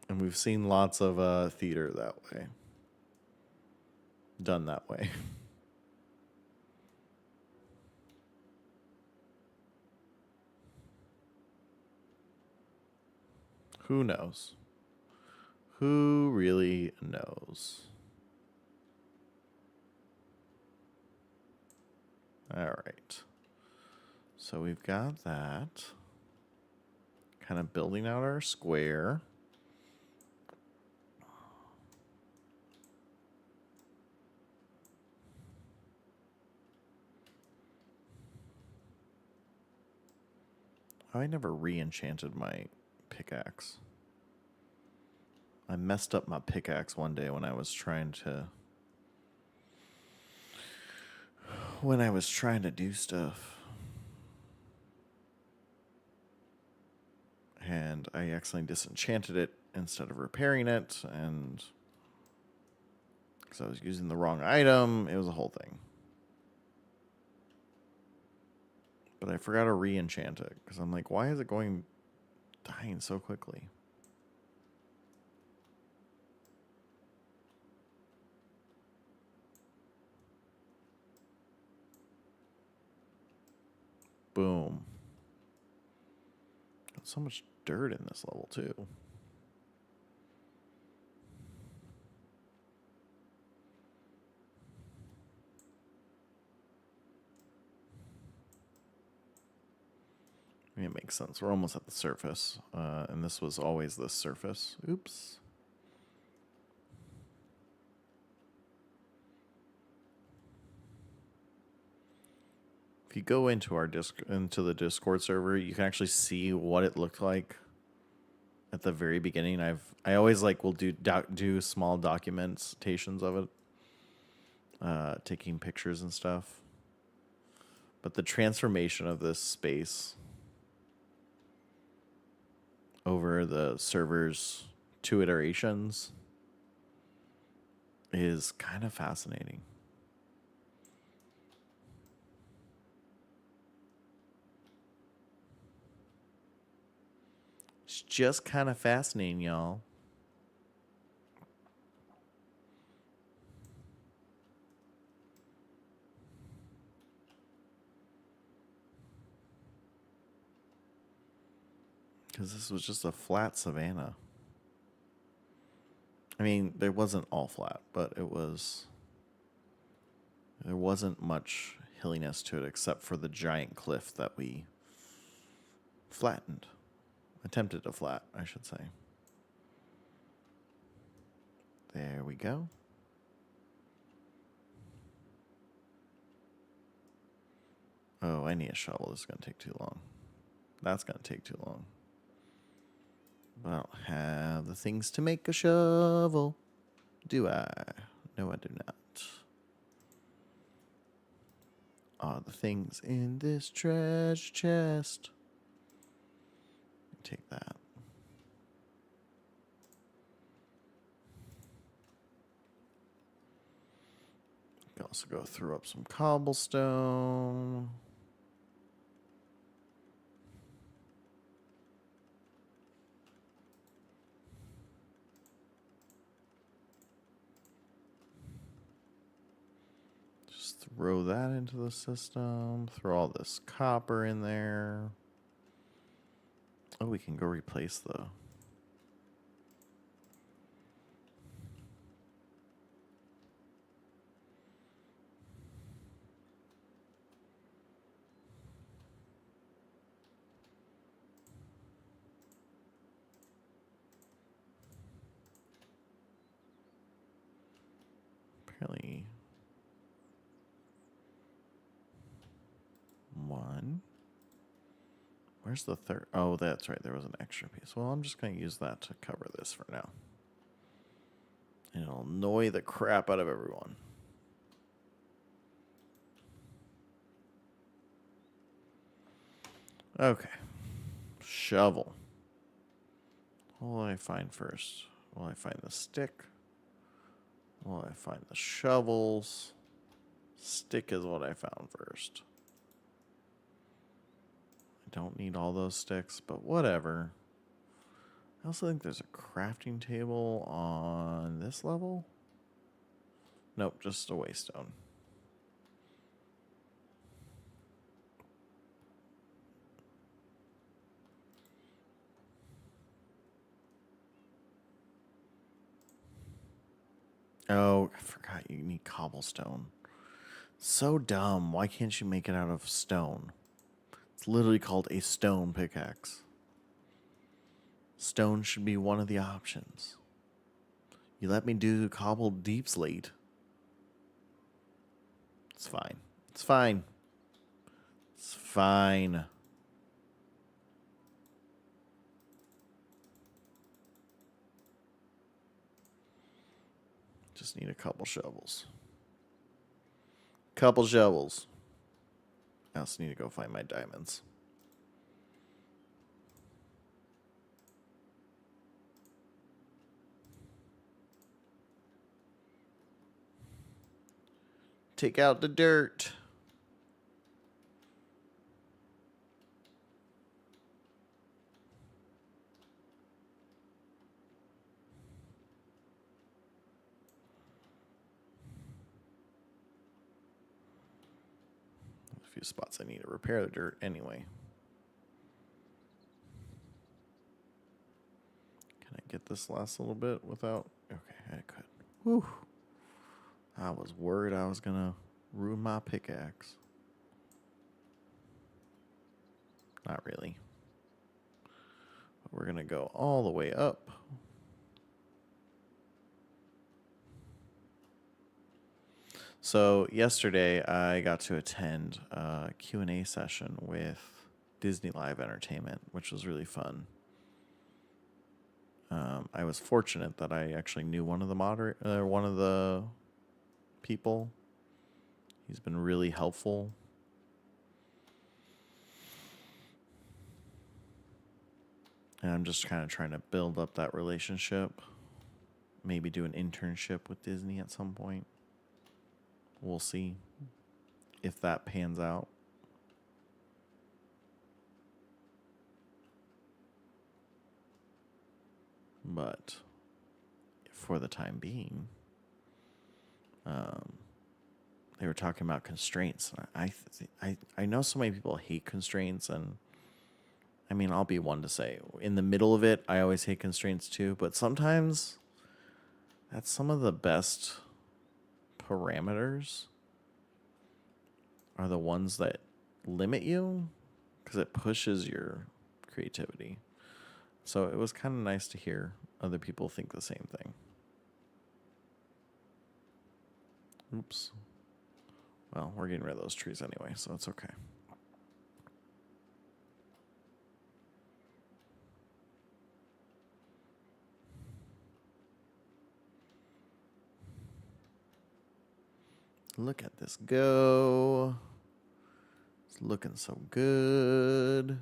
And we've seen lots of theater that way. Done that way. Who knows? Who really knows? All right. So we've got that. Kind of building out our square. I never re-enchanted my pickaxe. I messed up my pickaxe one day when I was trying to do stuff. And I accidentally disenchanted it instead of repairing it, and because I was using the wrong item, it was a whole thing. But I forgot to re-enchant it because I'm like, why is it dying so quickly? Boom. Got so much dirt in this level too. I mean, it makes sense. We're almost at the surface, and this was always the surface. Oops. If you go into the Discord server, you can actually see what it looked like at the very beginning. I always will do small documentations of it, taking pictures and stuff. But the transformation of this space over the server's 2 iterations is kind of fascinating. It's just kind of fascinating, y'all. Because this was just a flat savanna. I mean, there wasn't all flat, but there wasn't much hilliness to it except for the giant cliff that we flattened. Attempted to flat, I should say. There we go. Oh, I need a shovel. This is going to take too long. That's going to take too long. But I don't have the things to make a shovel. Do I? No, I do not. Are the things in this treasure chest? Take that. You can also go throw up some cobblestone. Just throw that into the system. Throw all this copper in there. Oh, we can go replace the... Apparently... One. Where's the third? Oh, that's right. There was an extra piece. Well, I'm just going to use that to cover this for now. And it'll annoy the crap out of everyone. Okay. Shovel. What will I find first? Will I find the stick? Will I find the shovels? Stick is what I found first. I don't need all those sticks, but whatever. I also think there's a crafting table on this level. Nope, just a waystone. Oh, I forgot you need cobblestone. So dumb. Why can't you make it out of stone? It's literally called a stone pickaxe. Stone should be one of the options. You let me do cobbled deep slate. It's fine. It's fine. It's fine. Just need a couple shovels. Couple shovels. I also need to go find my diamonds. Take out the dirt. A few spots I need to repair the dirt anyway. Can I get this last little bit without? Okay, I could. Whew. I was worried I was going to ruin my pickaxe. Not really. But we're going to go all the way up. So yesterday I got to attend a Q&A session with Disney Live Entertainment, which was really fun. I was fortunate that I actually knew one of the people. He's been really helpful. And I'm just kind of trying to build up that relationship. Maybe do an internship with Disney at some point. We'll see if that pans out. But for the time being, they were talking about constraints. I know so many people hate constraints, and I mean, I'll be one to say, in the middle of it, I always hate constraints too, but sometimes that's some of the best parameters are the ones that limit you because it pushes your creativity. So it was kind of nice to hear other people think the same thing. Oops. Well, we're getting rid of those trees anyway, so it's okay. Look at this go. It's looking so good.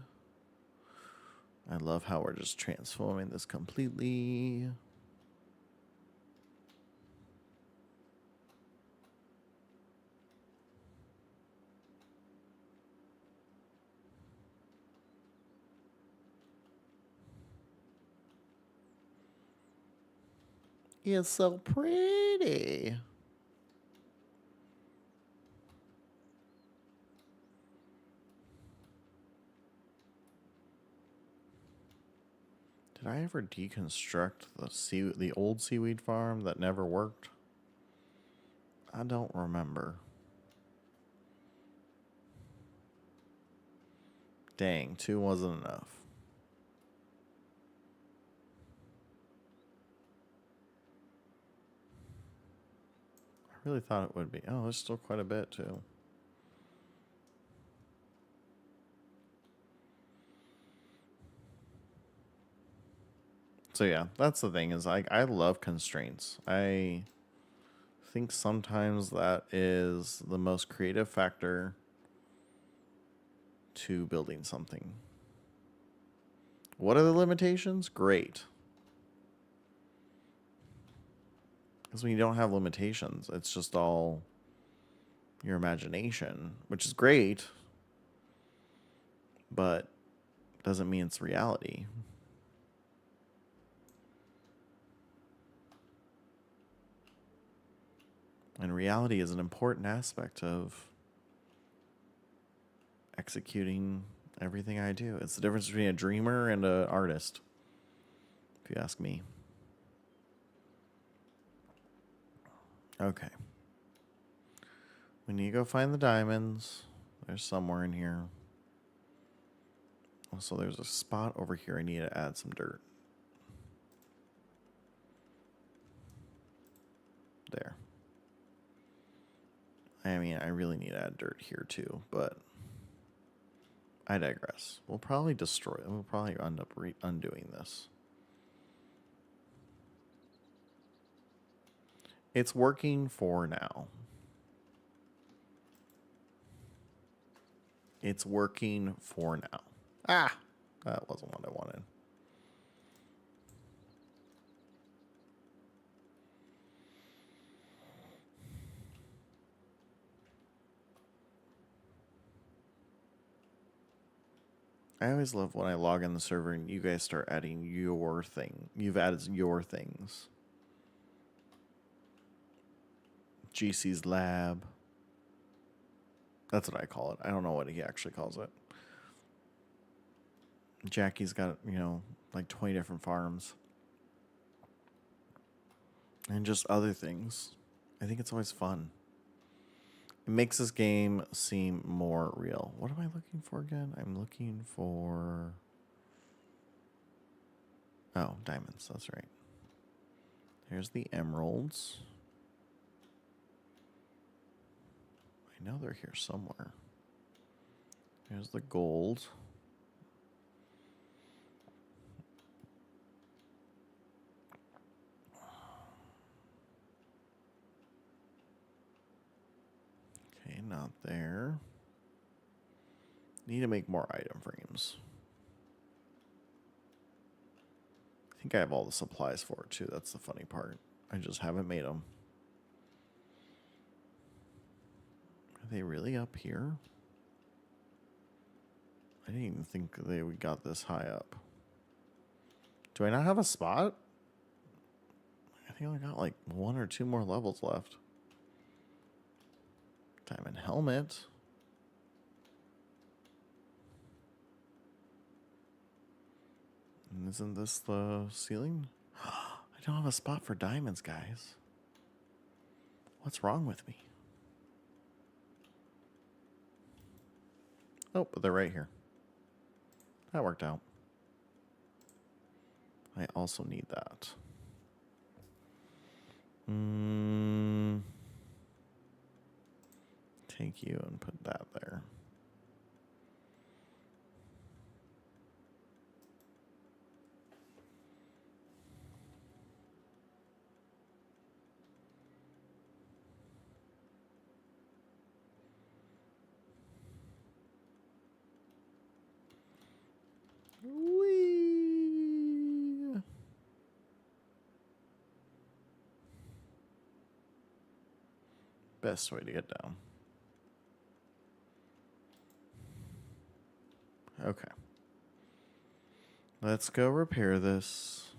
I love how we're just transforming this completely. It's so pretty. Did I ever deconstruct the old seaweed farm that never worked? I don't remember. Dang, 2 wasn't enough. I really thought it would be. Oh, there's still quite a bit too. So yeah, that's the thing is I love constraints. I think sometimes that is the most creative factor to building something. What are the limitations? Great. Because when you don't have limitations, it's just all your imagination, which is great, but doesn't mean it's reality. And reality is an important aspect of executing everything I do. It's the difference between a dreamer and an artist, if you ask me. Okay. We need to go find the diamonds. There's somewhere in here. Also, there's a spot over here I need to add some dirt. There. I mean, I really need to add dirt here too, but I digress. We'll probably destroy it. We'll probably end up undoing this. It's working for now. It's working for now. Ah, that wasn't what I wanted. I always love when I log in the server and you guys start adding your thing. You've added your things. GC's lab. That's what I call it. I don't know what he actually calls it. Jackie's got, like 20 different farms. And just other things. I think it's always fun. It makes this game seem more real. What am I looking for again? I'm looking for... Oh, diamonds. That's right. Here's the emeralds. I know they're here somewhere. Here's the gold. Okay, not there. Need to make more item frames. I think I have all the supplies for it too. That's the funny part. I just haven't made them. Are they really up here? I didn't even think we got this high up. Do I not have a spot? I think I got like 1 or 2 more levels left. Diamond helmet. And isn't this the ceiling? I don't have a spot for diamonds, guys. What's wrong with me? Oh, but they're right here. That worked out. I also need that. Take you and put that there. Best way to get down. Okay. Let's go repair this.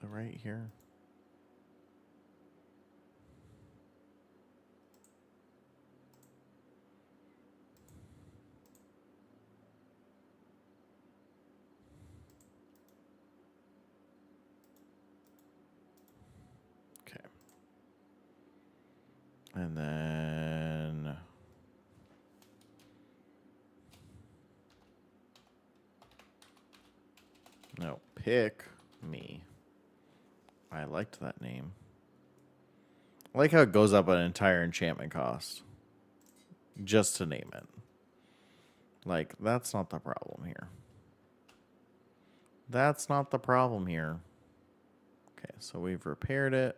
Right here. Okay. And then no, pick me. I liked that name. I like how it goes up an entire enchantment cost just to name it. Like, that's not the problem here. That's not the problem here. Okay, so we've repaired it.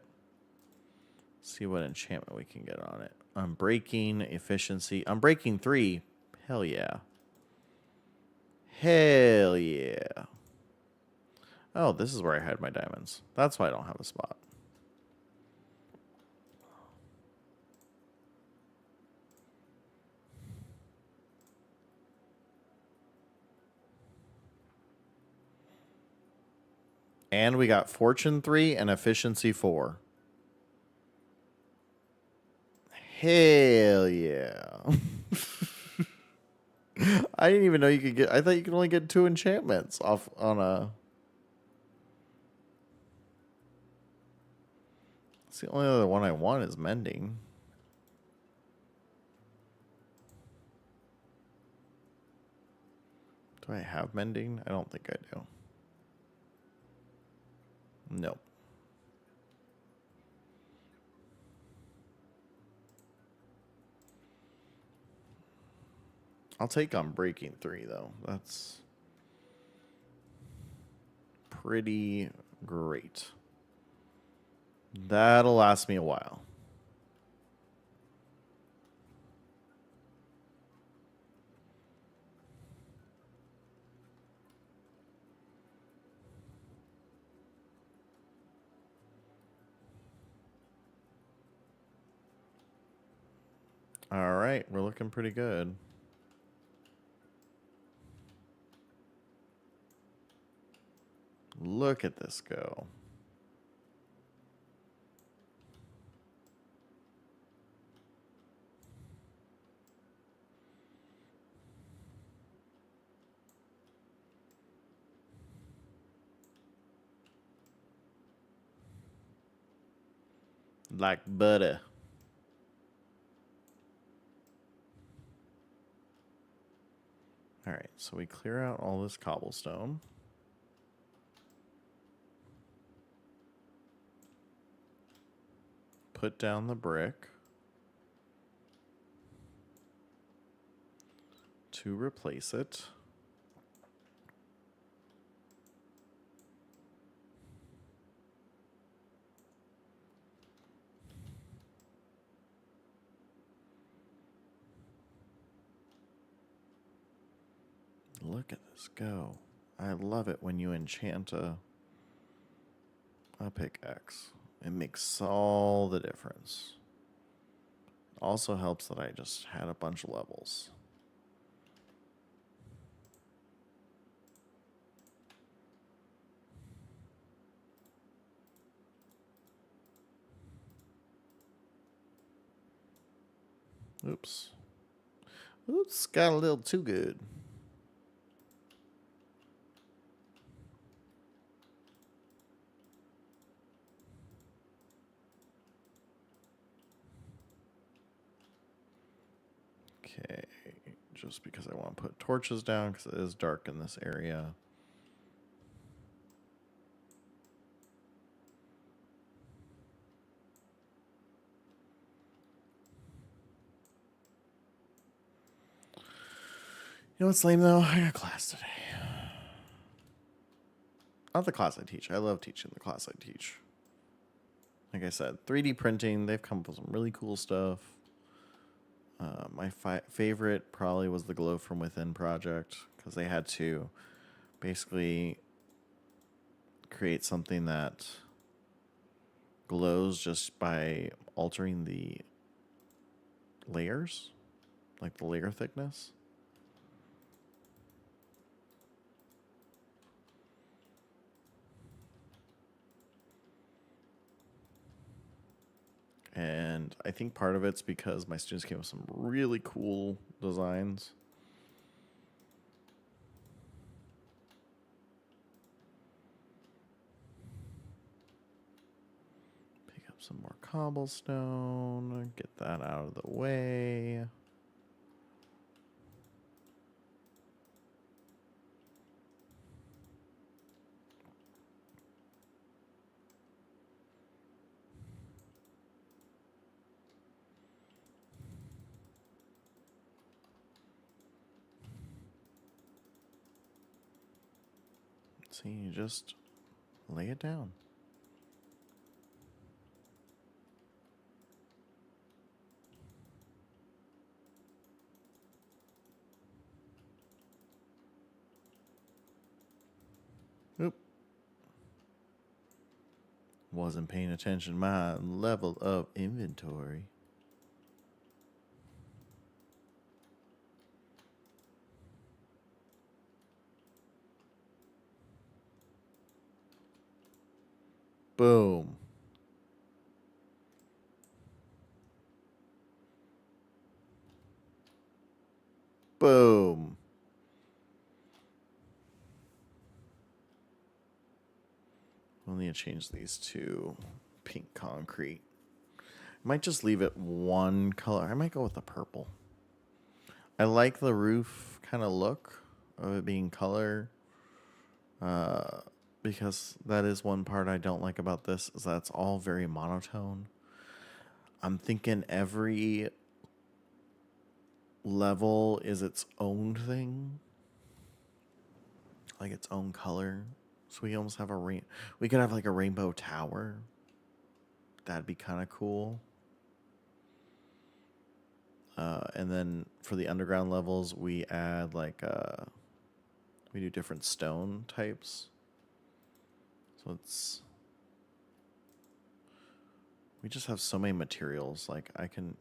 See what enchantment we can get on it. Unbreaking, efficiency. Unbreaking 3. Hell yeah. Hell yeah. Oh, this is where I had my diamonds. That's why I don't have a spot. And we got Fortune 3 and Efficiency 4. Hell yeah. I didn't even know you could get... I thought you could only get 2 enchantments off on a... It's the only other one I want is Mending. Do I have Mending? I don't think I do. Nope. I'll take on Breaking 3, though. That's pretty great. That'll last me a while. All right, we're looking pretty good. Look at this go. Like butter. All right, so we clear out all this cobblestone. Put down the brick to replace it. Look at this go. I love it when you enchant a pickaxe. It makes all the difference. Also helps that I just had a bunch of levels. Oops. Oops, got a little too good. Okay, just because I want to put torches down because it is dark in this area. You know what's lame though? I got class today. Not the class I teach. I love teaching the class I teach. Like I said, 3D printing, they've come up with some really cool stuff. My favorite probably was the Glow from Within project because they had to basically create something that glows just by altering the layers, like the layer thickness. And I think part of it's because my students came up with some really cool designs. Pick up some more cobblestone, get that out of the way. See, you just lay it down. Oop. Wasn't paying attention to my level of inventory. Boom. Boom. We'll need to change these to pink concrete. I might just leave it one color. I might go with the purple. I like the roof kind of look of it being color. Because that is one part I don't like about this, is that it's all very monotone. I'm thinking every level is its own thing, like its own color. So we almost have we could have like a rainbow tower. That'd be kind of cool. And then for the underground levels, we add like we do different stone types. So we just have so many materials. Like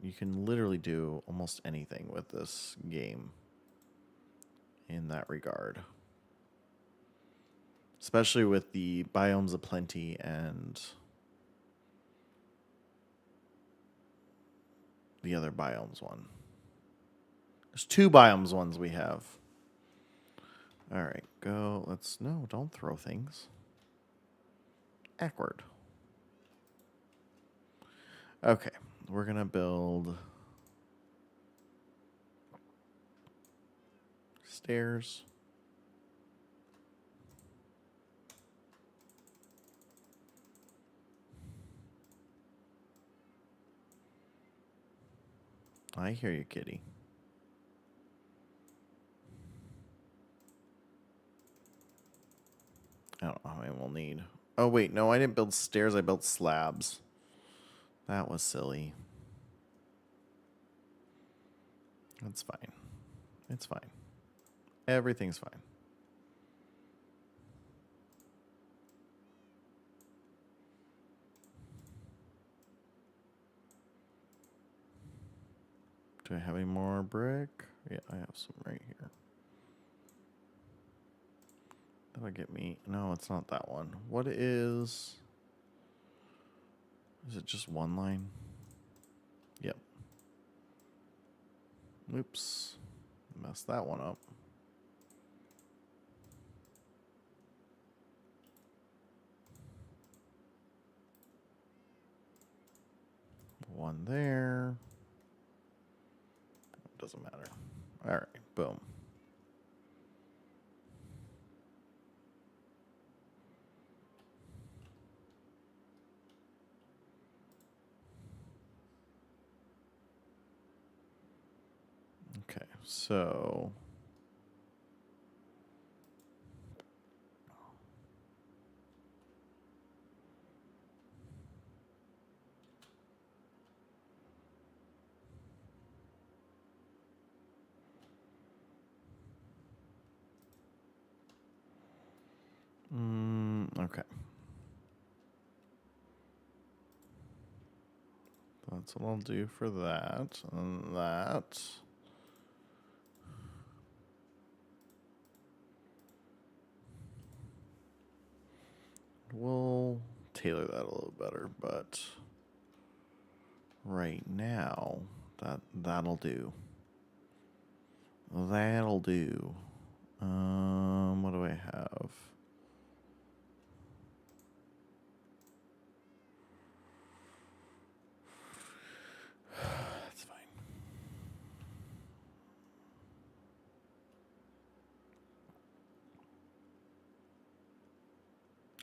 you can literally do almost anything with this game in that regard. Especially with the biomes of plenty and the other biomes one. There's 2 biomes ones we have. All right, go. No, don't throw things. Awkward. Okay, we're going to build stairs. I hear you, kitty. I don't know how many we'll need. Oh, wait, no, I didn't build stairs. I built slabs. That was silly. That's fine. It's fine. Everything's fine. Do I have any more brick? Yeah, I have some right here. That'll get me... No, it's not that one. What is... Is it just one line? Yep. Oops. Messed that one up. One there. Doesn't matter. All right, boom. Okay, so Okay. That's what I'll do for that. And that. We'll tailor that a little better, but right now, that'll do. That'll do. What do I have? That's fine.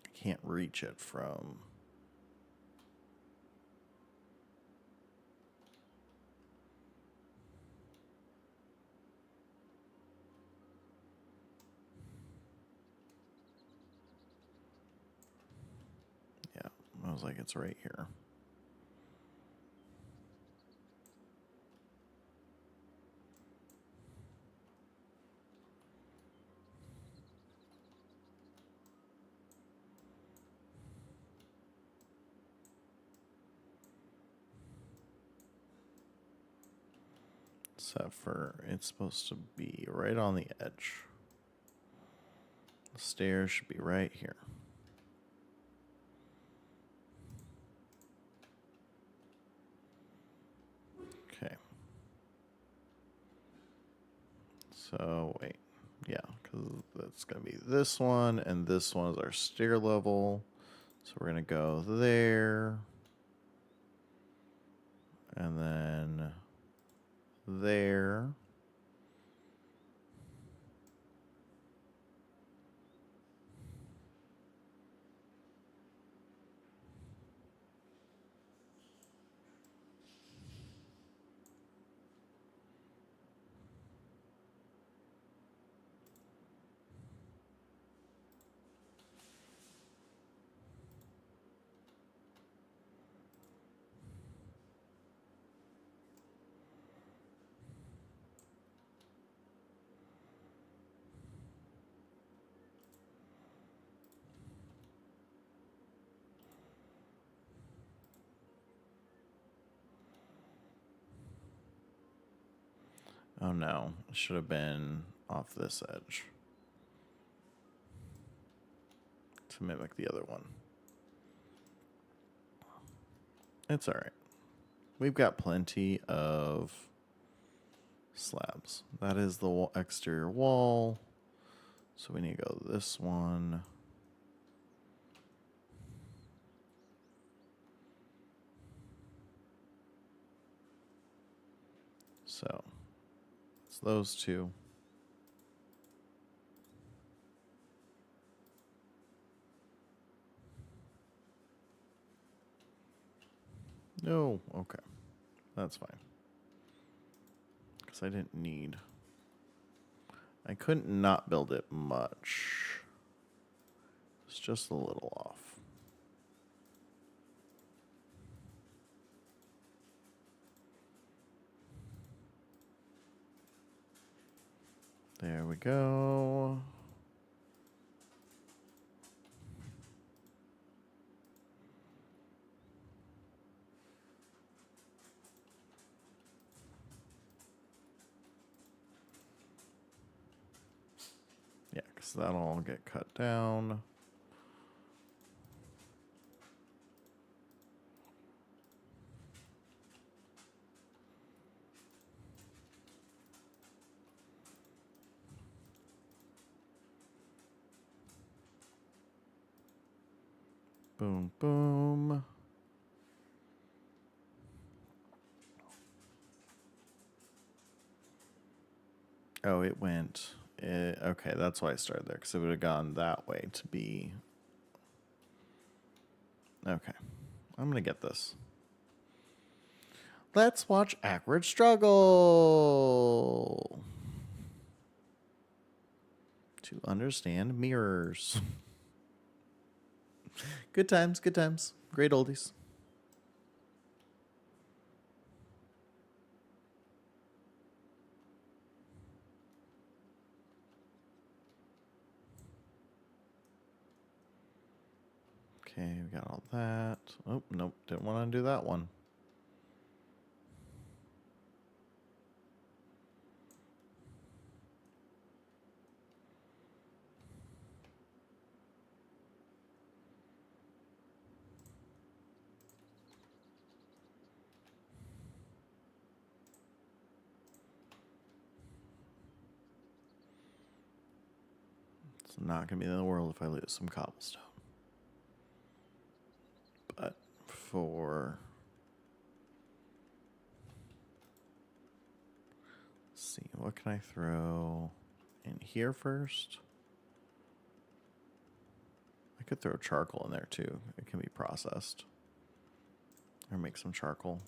I can't reach it from. Yeah, I was like, it's right here. Except for it's supposed to be right on the edge. The stairs should be right here. Okay. So, wait. Yeah, because that's going to be this one, and this one is our stair level. So we're going to go there. And then there. Oh no, it should have been off this edge to mimic the other one. It's all right. We've got plenty of slabs. That is the exterior wall. So we need to go this one. So it's those two. No, okay. That's fine. Because I didn't need. I couldn't not build it much. It's just a little off. There we go. Yeah, because that'll all get cut down. Boom, boom. Oh, it went. Okay, that's why I started there, because it would have gone that way to be. Okay, I'm going to get this. Let's watch Awkward struggle to understand mirrors. Good times, good times. Great oldies. Okay, we got all that. Oh, nope, didn't want to do that one. It's not going to be in the world if I lose some cobblestone. But for... Let's see, what can I throw in here first? I could throw charcoal in there too. It can be processed. Or make some charcoal.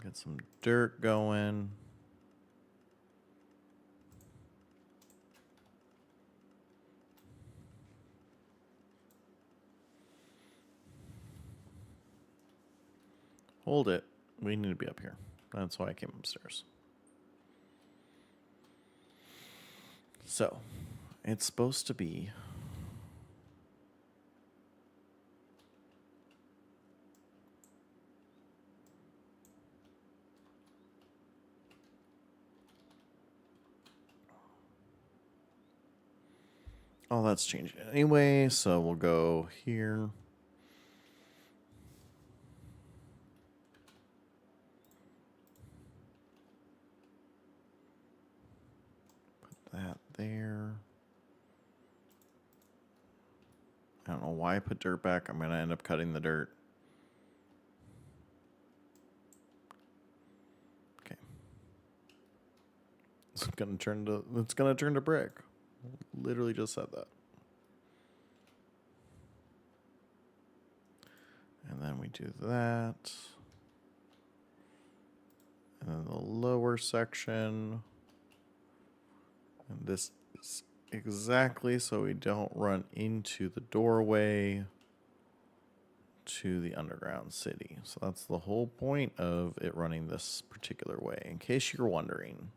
Get some dirt going. Hold it. We need to be up here. That's why I came upstairs. So, it's supposed to be... Oh, that's changing anyway, so we'll go here. Put that there. I don't know why I put dirt back. I'm going to end up cutting the dirt. Okay. It's going to turn to brick. Literally just said that. And then we do that. And then the lower section. And this is exactly so we don't run into the doorway to the underground city. So that's the whole point of it running this particular way, in case you're wondering.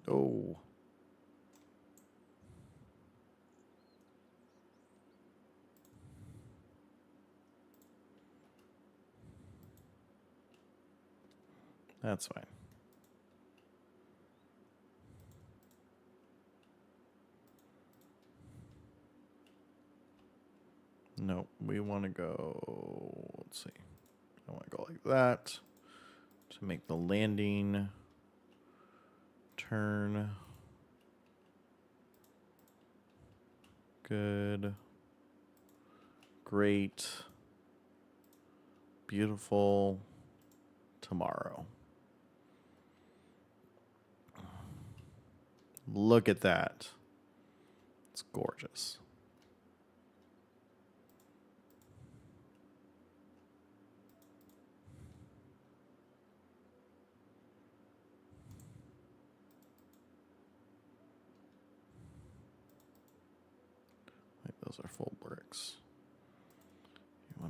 Oh. That's fine. No, we want to go, let's see. I want to go like that to make the landing turn. Good. Great. Beautiful. Tomorrow. Look at that. It's gorgeous. Like those are full bricks. You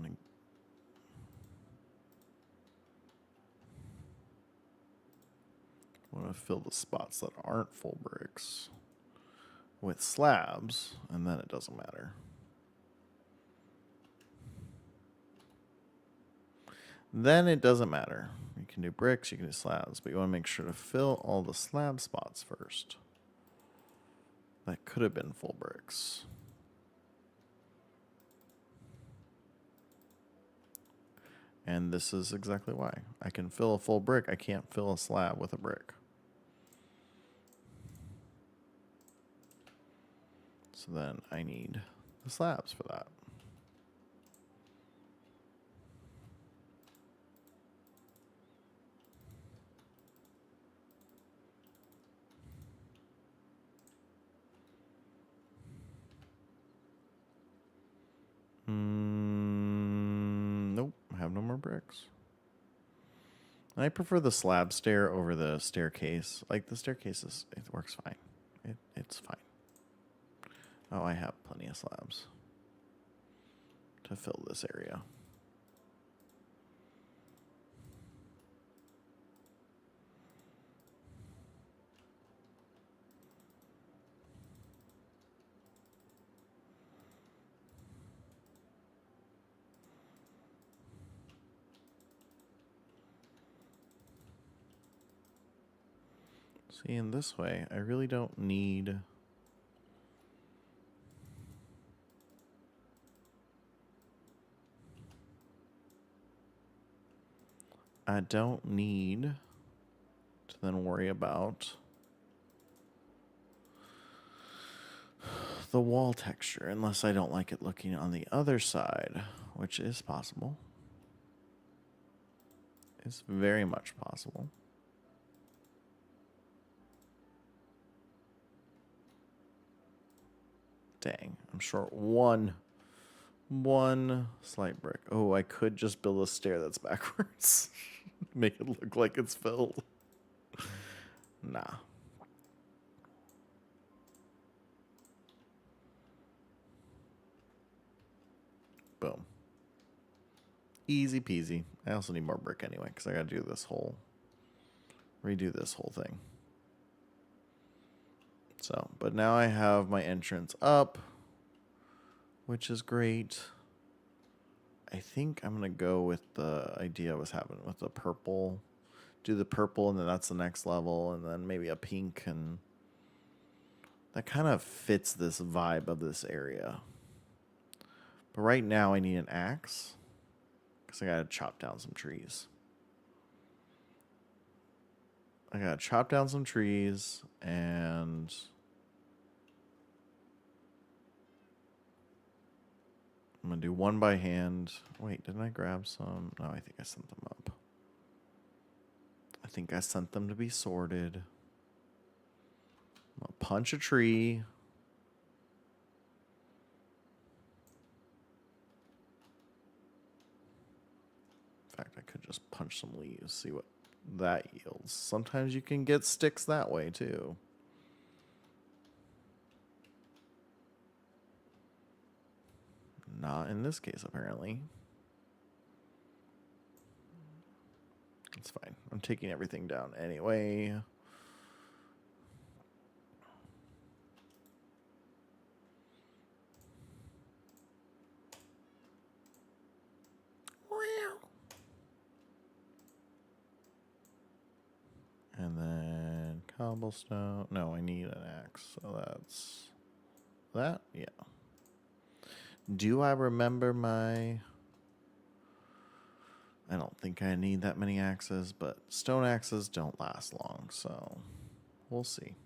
want to fill the spots that aren't full bricks with slabs, and then it doesn't matter. Then it doesn't matter. You can do bricks, you can do slabs, but you want to make sure to fill all the slab spots first. That could have been full bricks. And this is exactly why. I can fill a full brick. I can't fill a slab with a brick. So then I need the slabs for that. Nope, I have no more bricks. I prefer the slab stair over the staircase. Like the staircase it works fine. It's fine. Oh, I have plenty of slabs to fill this area. See, in this way, I really don't need... I don't need to then worry about the wall texture unless I don't like it looking on the other side, which is possible. It's very much possible. Dang, I'm short one slight brick. Oh, I could just build a stair that's backwards. Make it look like it's filled. Nah. Boom. Easy peasy. I also need more brick anyway, because I gotta do this whole... redo this whole thing. So, but now I have my entrance up, which is great. I think I'm going to go with the idea I was having with the purple. Do the purple, and then that's the next level, and then maybe a pink, and that kind of fits this vibe of this area. But right now I need an axe, because I got to chop down some trees. I got to chop down some trees, and... I'm going to do one by hand. Wait, didn't I grab some? No, I think I sent them up. I think I sent them to be sorted. I'm going to punch a tree. In fact, I could just punch some leaves, see what that yields. Sometimes you can get sticks that way, too. Not in this case, apparently. It's fine. I'm taking everything down anyway. And then cobblestone. No, I need an axe. So that's that. Yeah. Do I remember my... I don't think I need that many axes, but stone axes don't last long, so we'll see.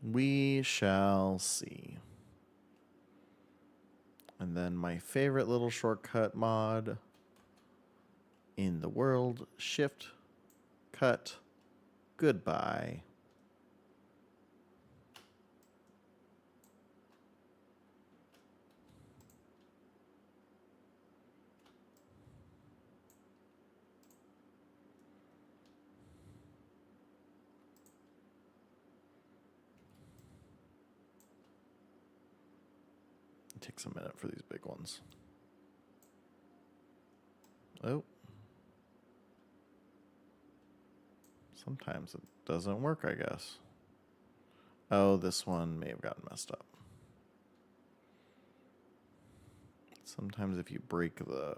We shall see. And then my favorite little shortcut mod in the world, shift, cut, goodbye. It takes a minute for these big ones. Oh. Sometimes it doesn't work, I guess. Oh, this one may have gotten messed up. Sometimes if you break the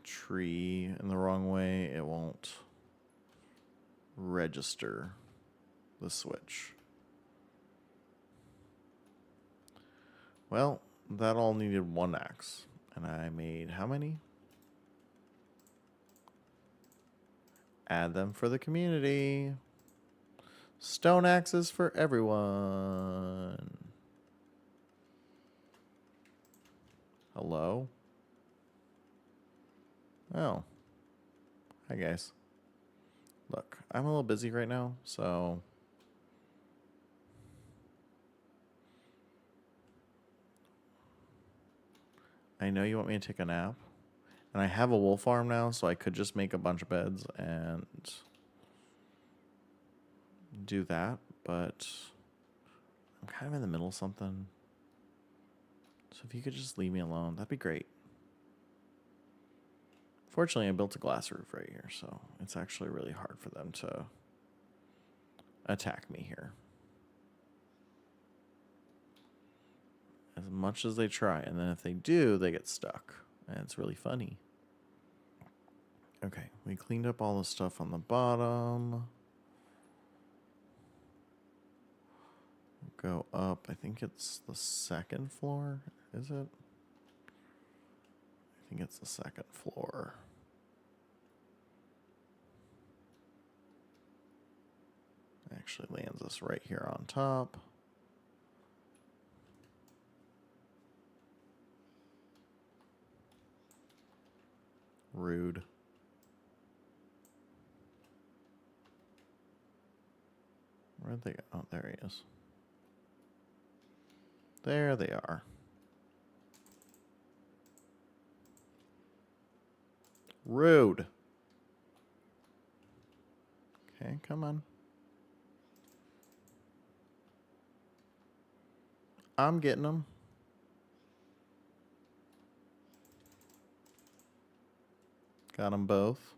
tree in the wrong way, it won't register the switch. Well, that all needed one axe. And I made how many? Add them for the community. Stone axes for everyone. Hello? Oh. Hi, guys. Look, I'm a little busy right now, so... I know you want me to take a nap. And I have a wool farm now, so I could just make a bunch of beds and do that. But I'm kind of in the middle of something. So if you could just leave me alone, that'd be great. Fortunately, I built a glass roof right here, so it's actually really hard for them to attack me here. As much as they try, and then if they do, they get stuck. And it's really funny. Okay, we cleaned up all the stuff on the bottom. Go up, I think it's the second floor, is it? I think it's the second floor. Actually lands us right here on top. Rude. Where'd they go? Oh, there he is. There they are. Rude. Okay, come on. I'm getting them. Got them both.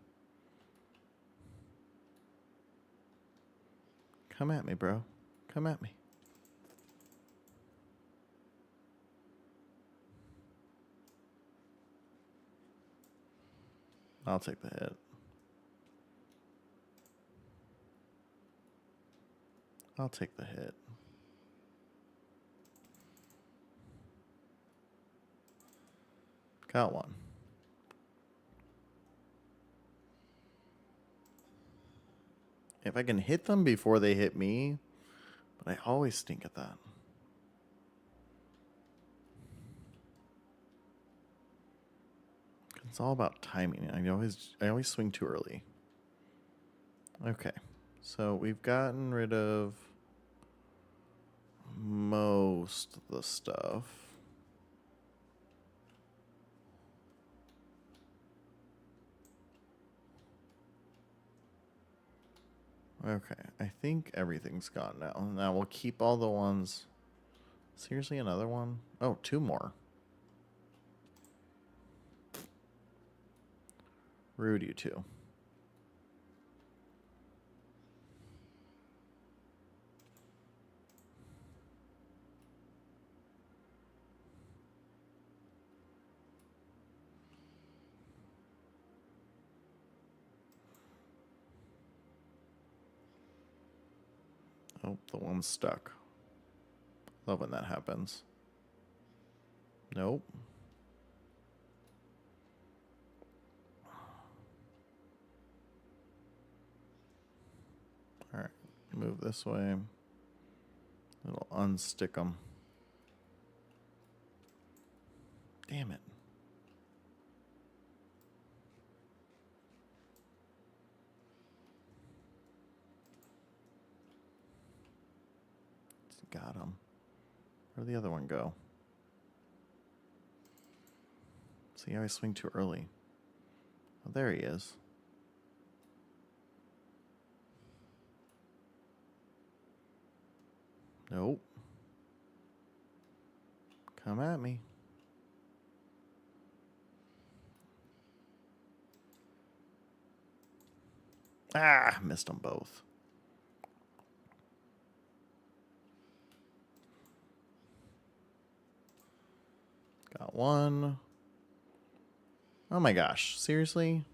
Come at me, bro. Come at me. I'll take the hit. I'll take the hit. Got one. If I can hit them before they hit me, but I always stink at that. It's all about timing. I always swing too early. Okay. So we've gotten rid of most of the stuff. Okay, I think everything's gone now. Now we'll keep all the ones. Seriously, another one? Oh, two more. Rude, you two. Oh, the one's stuck. Love when that happens. Nope. All right, move this way. It'll unstick them. Damn it. Got him. Where'd the other one go? See how I swing too early. Oh, there he is. Nope. Come at me. Ah, missed them both. Got one. Oh my gosh, seriously?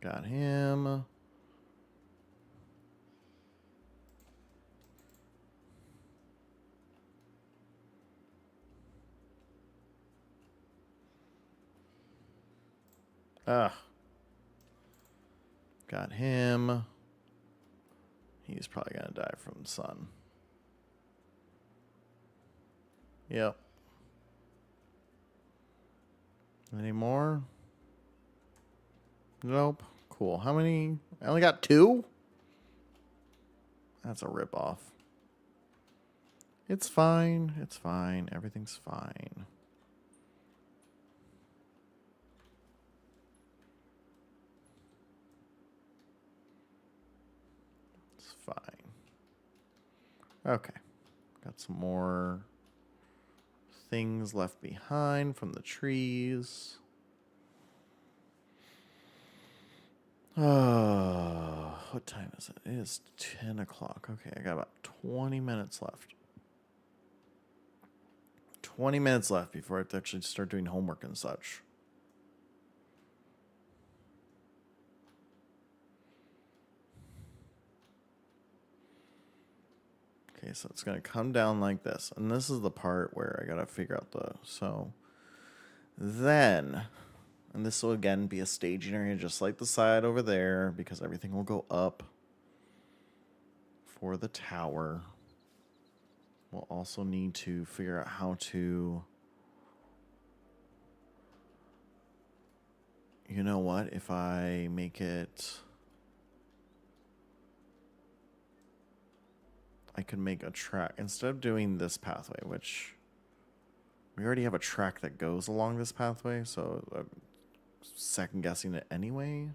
Got him. Ah. Got him. He's probably going to die from the sun. Yep. Any more? Nope. Cool. How many? I only got two? That's a ripoff. It's fine. It's fine. Everything's fine. It's fine. Okay. Got some more things left behind from the trees. Oh, what time is it? It is 10 o'clock. Okay, I got about 20 minutes left. 20 minutes left before I have to actually start doing homework and such. Okay, so it's going to come down like this. And this is the part where I got to figure out the... So then... And this will again be a staging area just like the side over there because everything will go up for the tower. We'll also need to figure out how to... You know what? If I make it... I could make a track. Instead of doing this pathway, which... We already have a track that goes along this pathway, so I'm second guessing it anyway.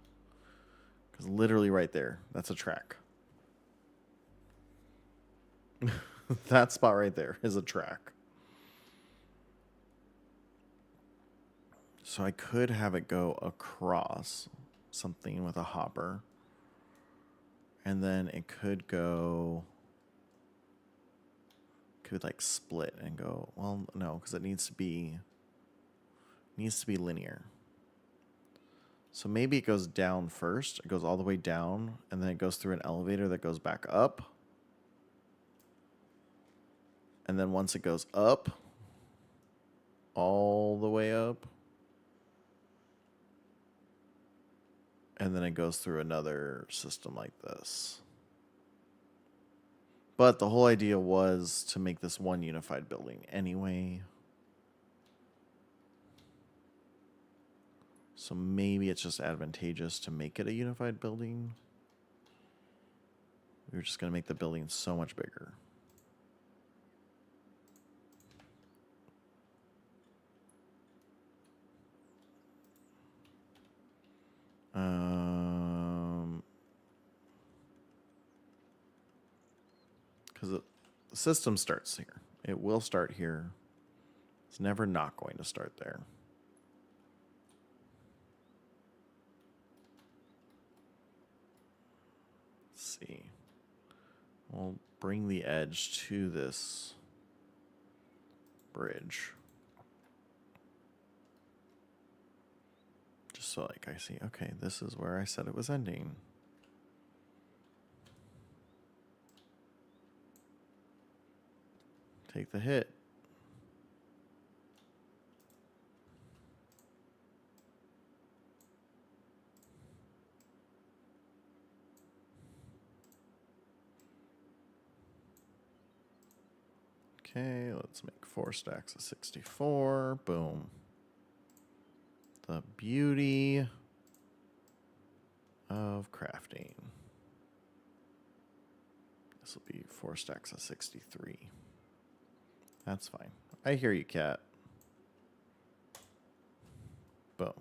Because literally right there, that's a track. That spot right there is a track. So I could have it go across something with a hopper. And then it could go... Could like split and go... Well, no, because it needs to be linear. So maybe it goes down first. It goes all the way down. And then it goes through an elevator that goes back up. And then once it goes up, all the way up, and then it goes through another system like this. But the whole idea was to make this one unified building anyway. So maybe it's just advantageous to make it a unified building. We're just going to make the building so much bigger. Because the system starts here. It will start here. It's never not going to start there. Let's see. We'll bring the edge to this bridge. Just so like I see, okay, this is where I said it was ending. Take the hit. Okay, let's make 4 stacks of 64. Boom. The beauty of crafting. This will be 4 stacks of 63. That's fine. I hear you, cat. Boom.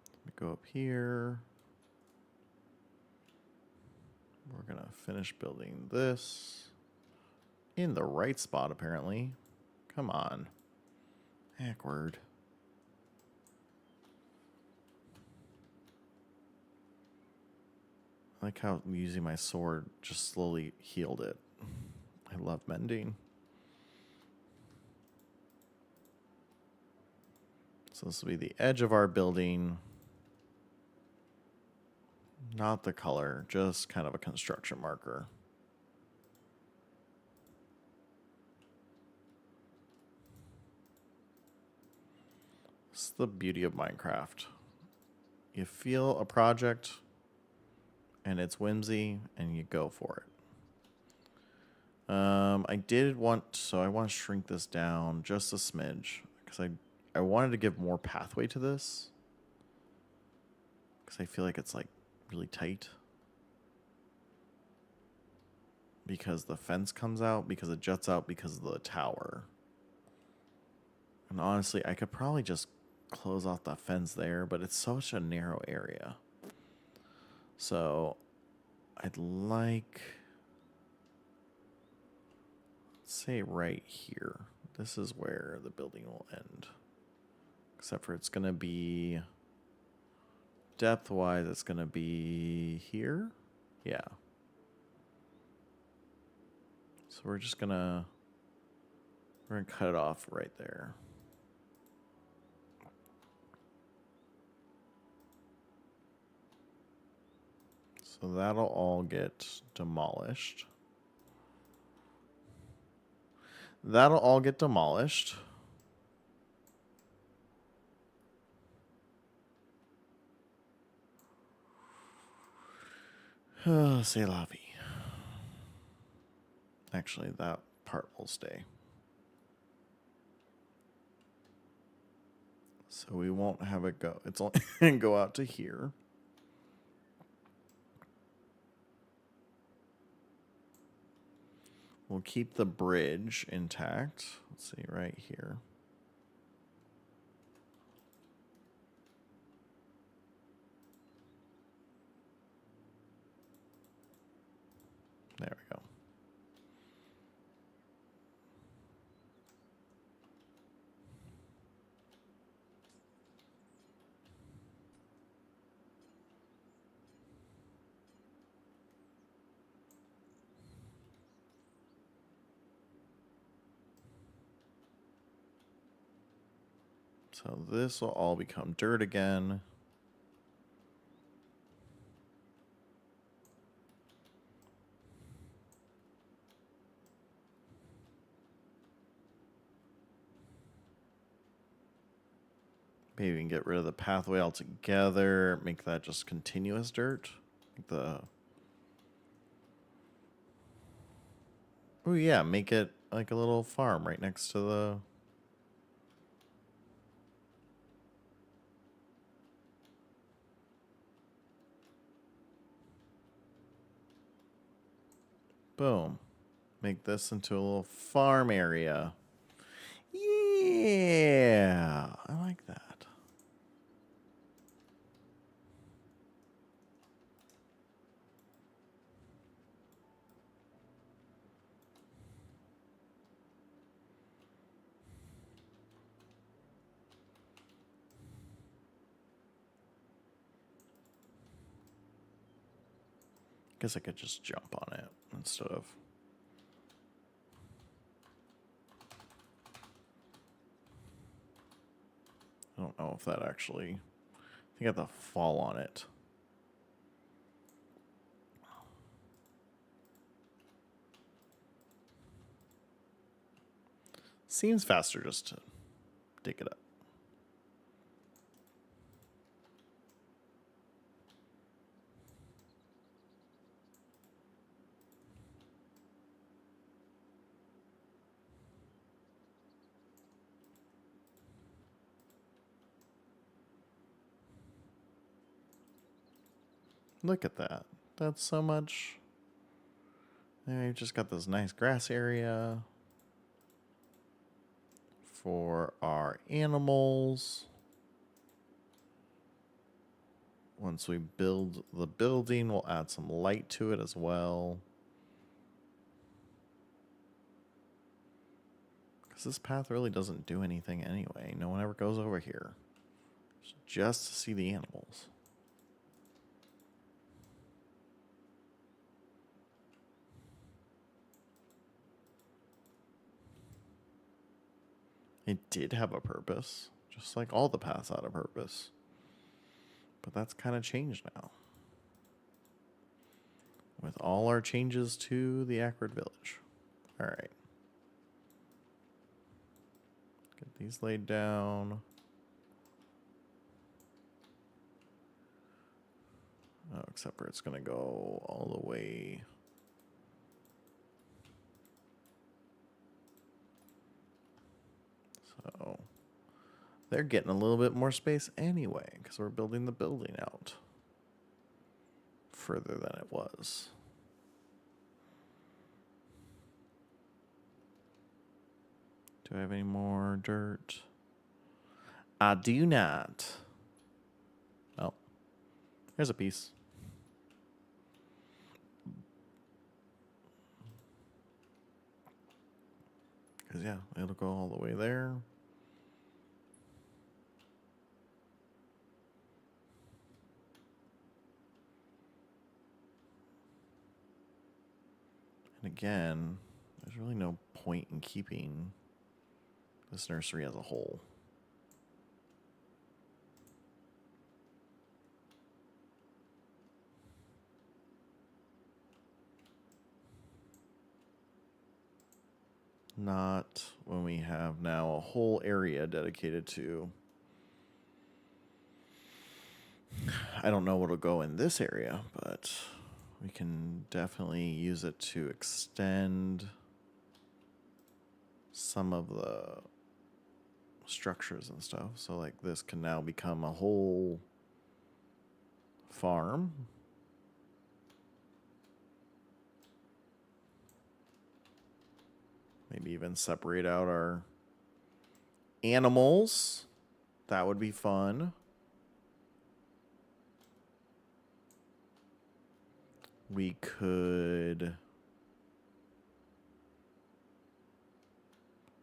Let me go up here. We're going to finish building this in the right spot, apparently. Come on. Awkward. I like how using my sword just slowly healed it. I love mending. So this will be the edge of our building. Not the color, just kind of a construction marker. It's the beauty of Minecraft. You feel a project and it's whimsy and you go for it. I want to shrink this down just a smidge because I wanted to give more pathway to this. because I feel like it's like really tight. Because the fence comes out, because it juts out because of the tower. And honestly, I could probably just close off the fence there, but it's such a narrow area. So I'd like, let's say right here. This is where the building will end. Except for it's going to be, depth-wise, it's going to be here. Yeah. So we're going to cut it off right there. So that'll all get demolished. That'll all get demolished. C'est la vie. Actually, that part will stay. So we won't have it go. It's only going to go out to here. We'll keep the bridge intact. Let's see, right here. There we go. So this will all become dirt again. Maybe we can get rid of the pathway altogether, make that just continuous dirt. Oh yeah, make it like a little farm right next to the... Boom. Make this into a little farm area. Yeah, I like that. Guess I could just jump on it instead of... I don't know if that actually... I think I have to fall on it. Seems faster just to dig it up. Look at that. That's so much. There, you've just got this nice grass area for our animals. Once we build the building, we'll add some light to it as well. Because this path really doesn't do anything anyway. No one ever goes over here. It's just to see the animals. It did have a purpose, just like all the paths had a purpose. But that's kind of changed now. With all our changes to the Akward Village. All right. Get these laid down. Oh, except for it's going to go all the way... So they're getting a little bit more space anyway because we're building the building out. further than it was. Do I have any more dirt? I do not. Oh, here's a piece. Because, yeah, it'll go all the way there. And again, there's really no point in keeping this nursery as a whole. Not when we have now a whole area dedicated to... I don't know what'll go in this area, but we can definitely use it to extend some of the structures and stuff. So like this can now become a whole farm. Maybe even separate out our animals. That would be fun. We could...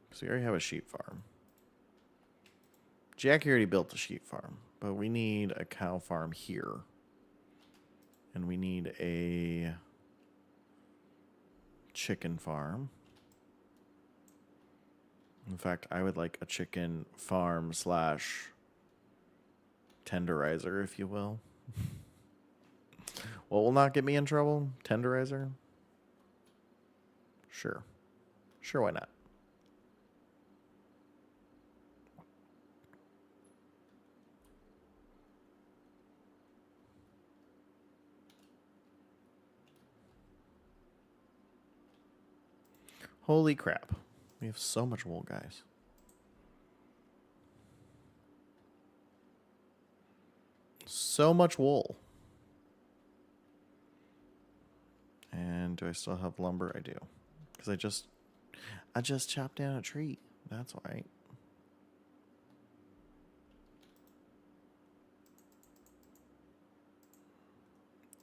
because we already have a sheep farm. Jackie already built a sheep farm, but we need a cow farm here. And we need a chicken farm. In fact, I would like a chicken farm slash tenderizer, if you will. What will not get me in trouble? Tenderizer? Sure. Sure, why not? Holy crap. We have so much wool, guys. So much wool. And do I still have lumber? I do. Because I just chopped down a tree. That's right.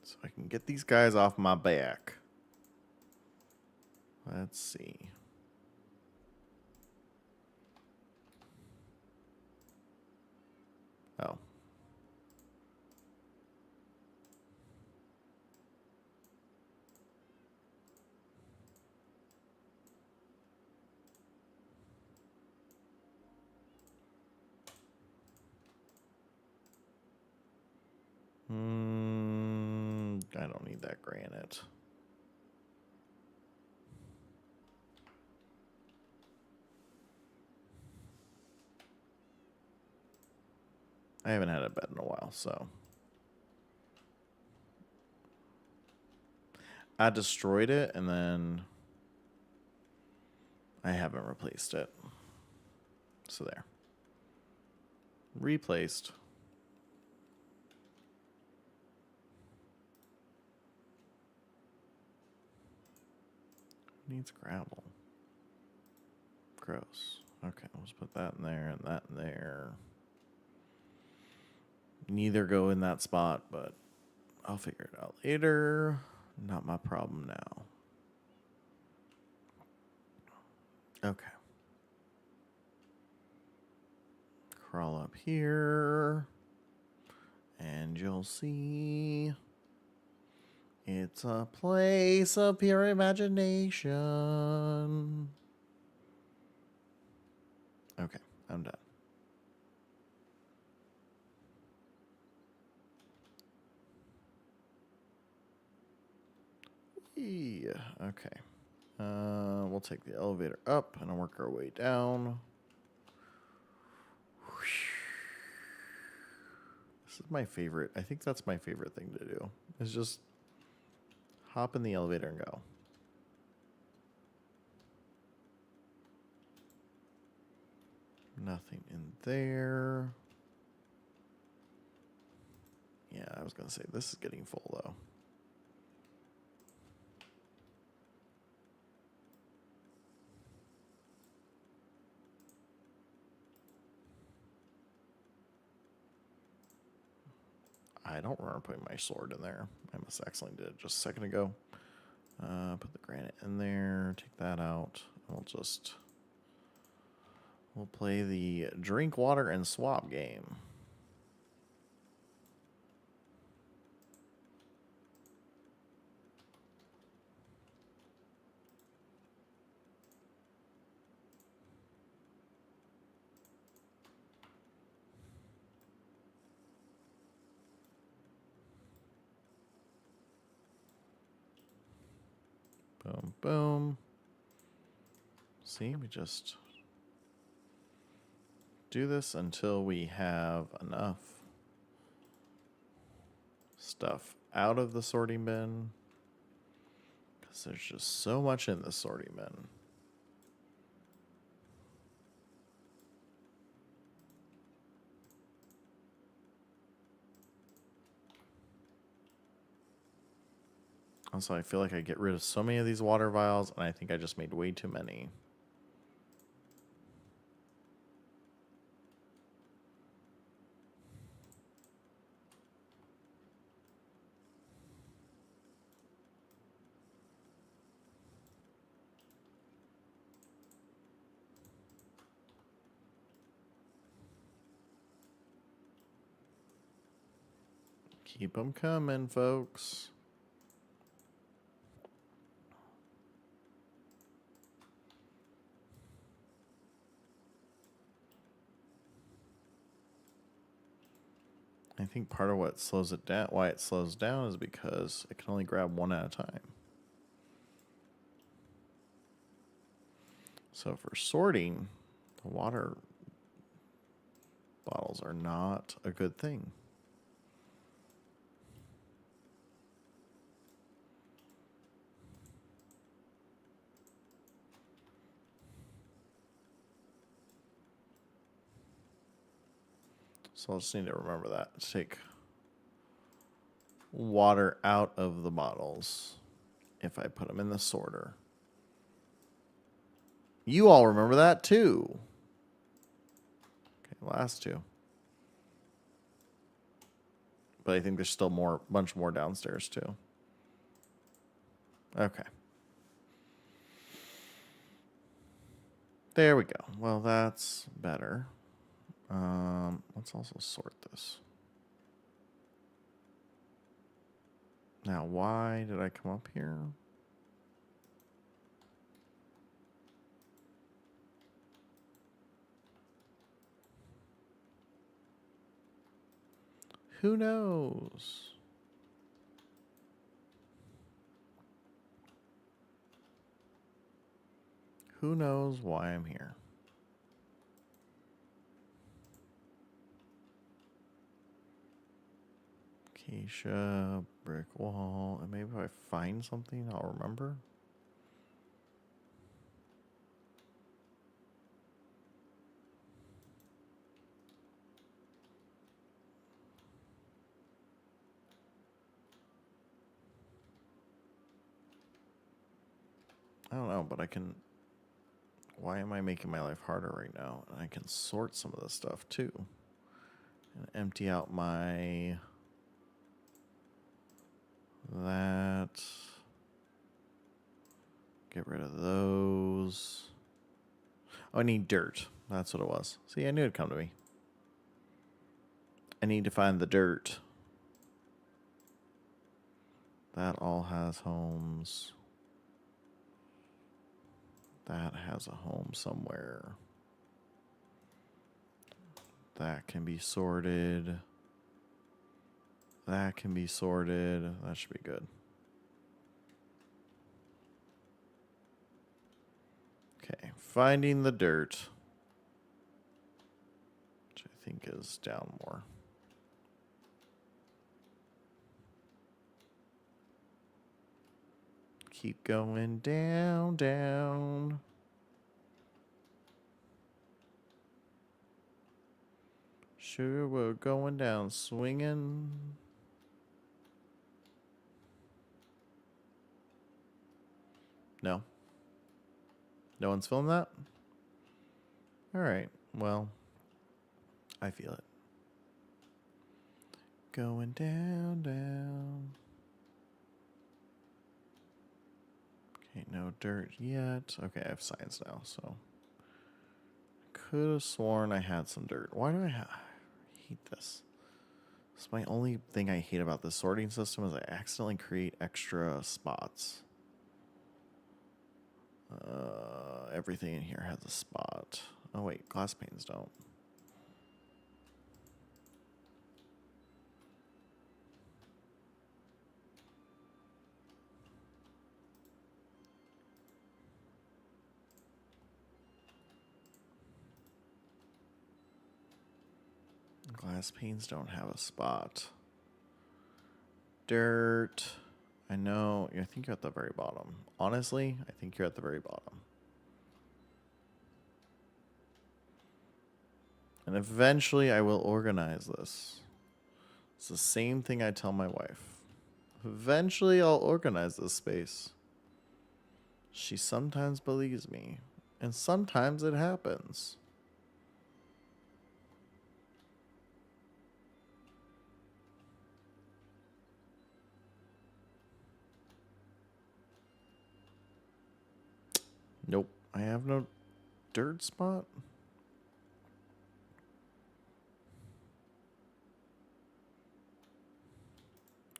So I can get these guys off my back. Let's see. Oh. I don't need that granite. I haven't had a bed in a while, so. I destroyed it, and then I haven't replaced it. So there. Replaced. Needs gravel. Gross. Okay, let's put that in there and that in there. Neither go in that spot, but I'll figure it out later. Not my problem now. Okay. Crawl up here. And you'll see it's a place of pure imagination. Okay, I'm done. Yeah, okay. We'll take the elevator up and work our way down. This is my favorite. I think that's my favorite thing to do. Is just hop in the elevator and go. Nothing in there. Yeah, I was going to say, this is getting full, though. I don't remember putting my sword in there. I must accidentally did it just a second ago. Put the granite in there. Take that out. We'll play the drink water and swap game. Boom, boom. See, we just do this until we have enough stuff out of the sorting bin. Because there's just so much in the sorting bin. Also, I feel like I get rid of so many of these water vials, and I think I just made way too many. Keep them coming, folks. I think part of what slows it down, why it slows down, is because it can only grab one at a time. So for sorting, the water bottles are not a good thing. So I'll just need to remember that. Take water out of the bottles if I put them in the sorter. You all remember that too. Okay, last two. But I think there's still bunch more downstairs too. Okay. There we go. Well, that's better. Let's also sort this. Now, why did I come up here? Who knows? Who knows why I'm here? Acacia, brick wall, and maybe if I find something, I'll remember. I don't know, but I can... Why am I making my life harder right now? And I can sort some of this stuff too. And empty out my... That. Get rid of those. Oh, I need dirt. That's what it was. See, I knew it'd come to me. I need to find the dirt. That all has homes. That has a home somewhere. That can be sorted. That can be sorted. That should be good. Okay, finding the dirt, which I think is down more. Keep going down, down. Sure, we're going down, swinging. No. No one's filmed that? All right. Well, I feel it. Going down, down. Okay, no dirt yet. Okay, I have signs now, so. Could have sworn I had some dirt. Why do I hate this? It's my only thing I hate about this sorting system is I accidentally create extra spots. Everything in here has a spot. Oh wait, glass panes don't. Glass panes don't have a spot. Dirt. I know. I think you're at the very bottom. Honestly, I think you're at the very bottom. And eventually I will organize this. It's the same thing I tell my wife. Eventually I'll organize this space. She sometimes believes me. And sometimes it happens. Nope. I have no dirt spot.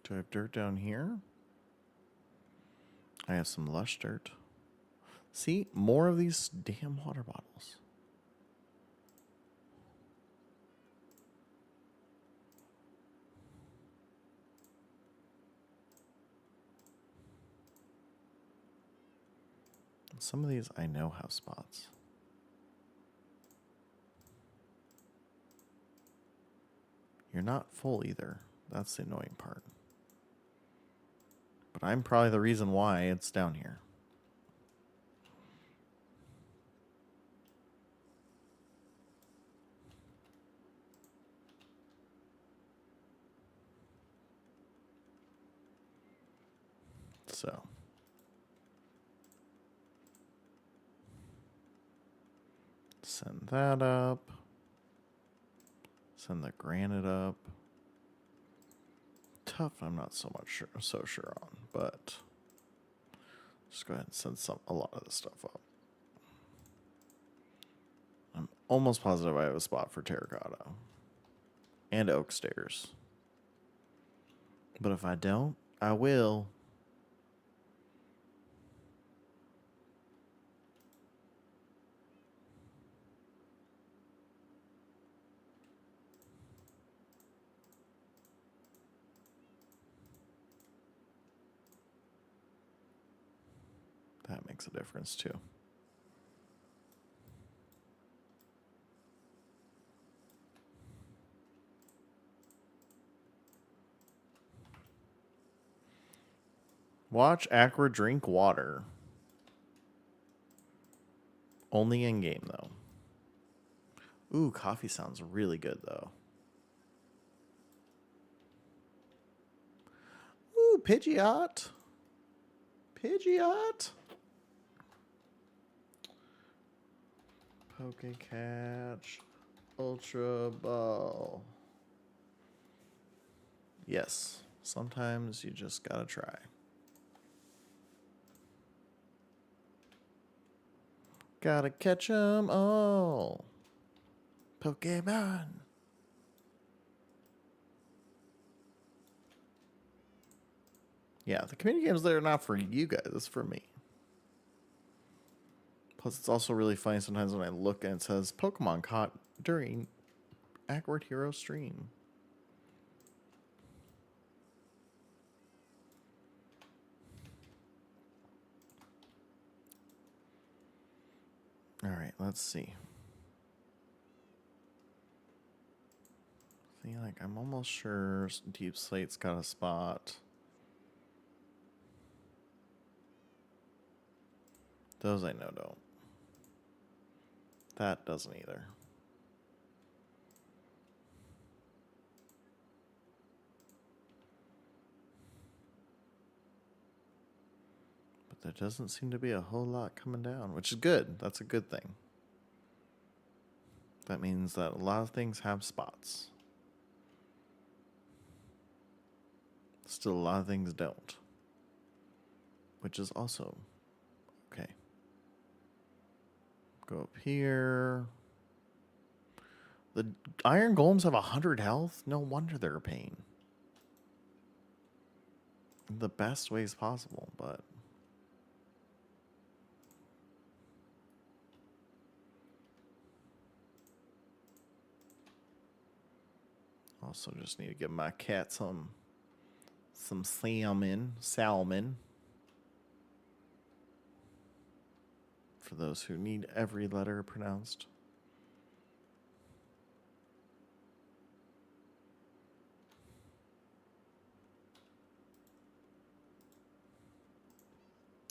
Do I have dirt down here? I have some lush dirt. See? More of these damn water bottles. Some of these I know have spots. You're not full either. That's the annoying part. But I'm probably the reason why it's down here. So. Send that up. Send the granite up. Tough, I'm not so sure on, but just go ahead and send a lot of this stuff up. I'm almost positive I have a spot for terracotta and oak stairs. But if I don't, I will. That makes a difference too. Watch Aqua drink water. Only in game though. Ooh, coffee sounds really good though. Ooh, Pidgeot. Pidgeot. Poke Catch. Ultra Ball. Yes, sometimes you just gotta try. Gotta catch 'em all. Pokemon. Yeah, the community games, they're not for you guys, it's for me. Plus, it's also really funny sometimes when I look and it says Pokemon caught during AkwardHero stream. All right, let's see. See, like, I'm almost sure Deep Slate's got a spot. Those I know don't. That doesn't either. But there doesn't seem to be a whole lot coming down, which is good. That's a good thing. That means that a lot of things have spots. Still, a lot of things don't. Which is also okay. Go up here. The iron golems have 100 health? No wonder they're a pain. The best ways possible, but... Also just need to give my cat some salmon. For those who need every letter pronounced.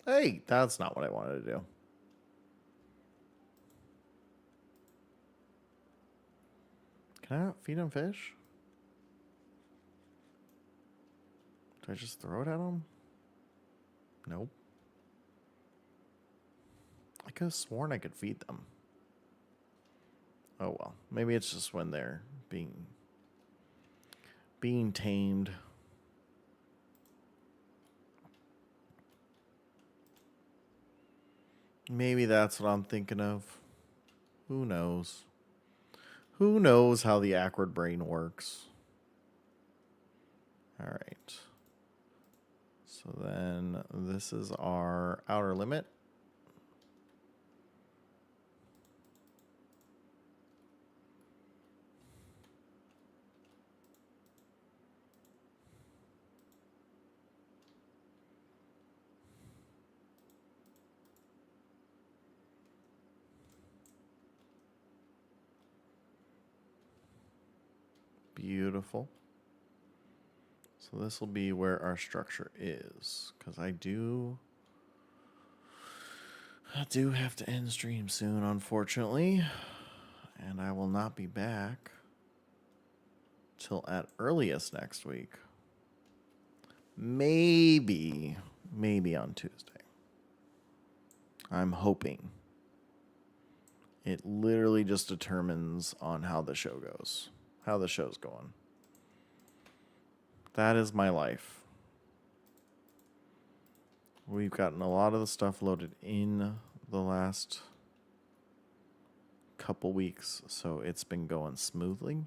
Hey, that's not what I wanted to do. Can I not feed him fish? Did I just throw it at him? Nope. I could have sworn I could feed them. Oh well. Maybe it's just when they're being tamed. Maybe that's what I'm thinking of. Who knows? Who knows how the Akward brain works? All right. So then this is our outer limit. Beautiful. So this will be where our structure is, because I do have to end stream soon, unfortunately, and I will not be back till at earliest next week. Maybe on Tuesday. I'm hoping. It literally just determines on how the show goes, how the show's going. That is my life. We've gotten a lot of the stuff loaded in the last couple weeks, so it's been going smoothly.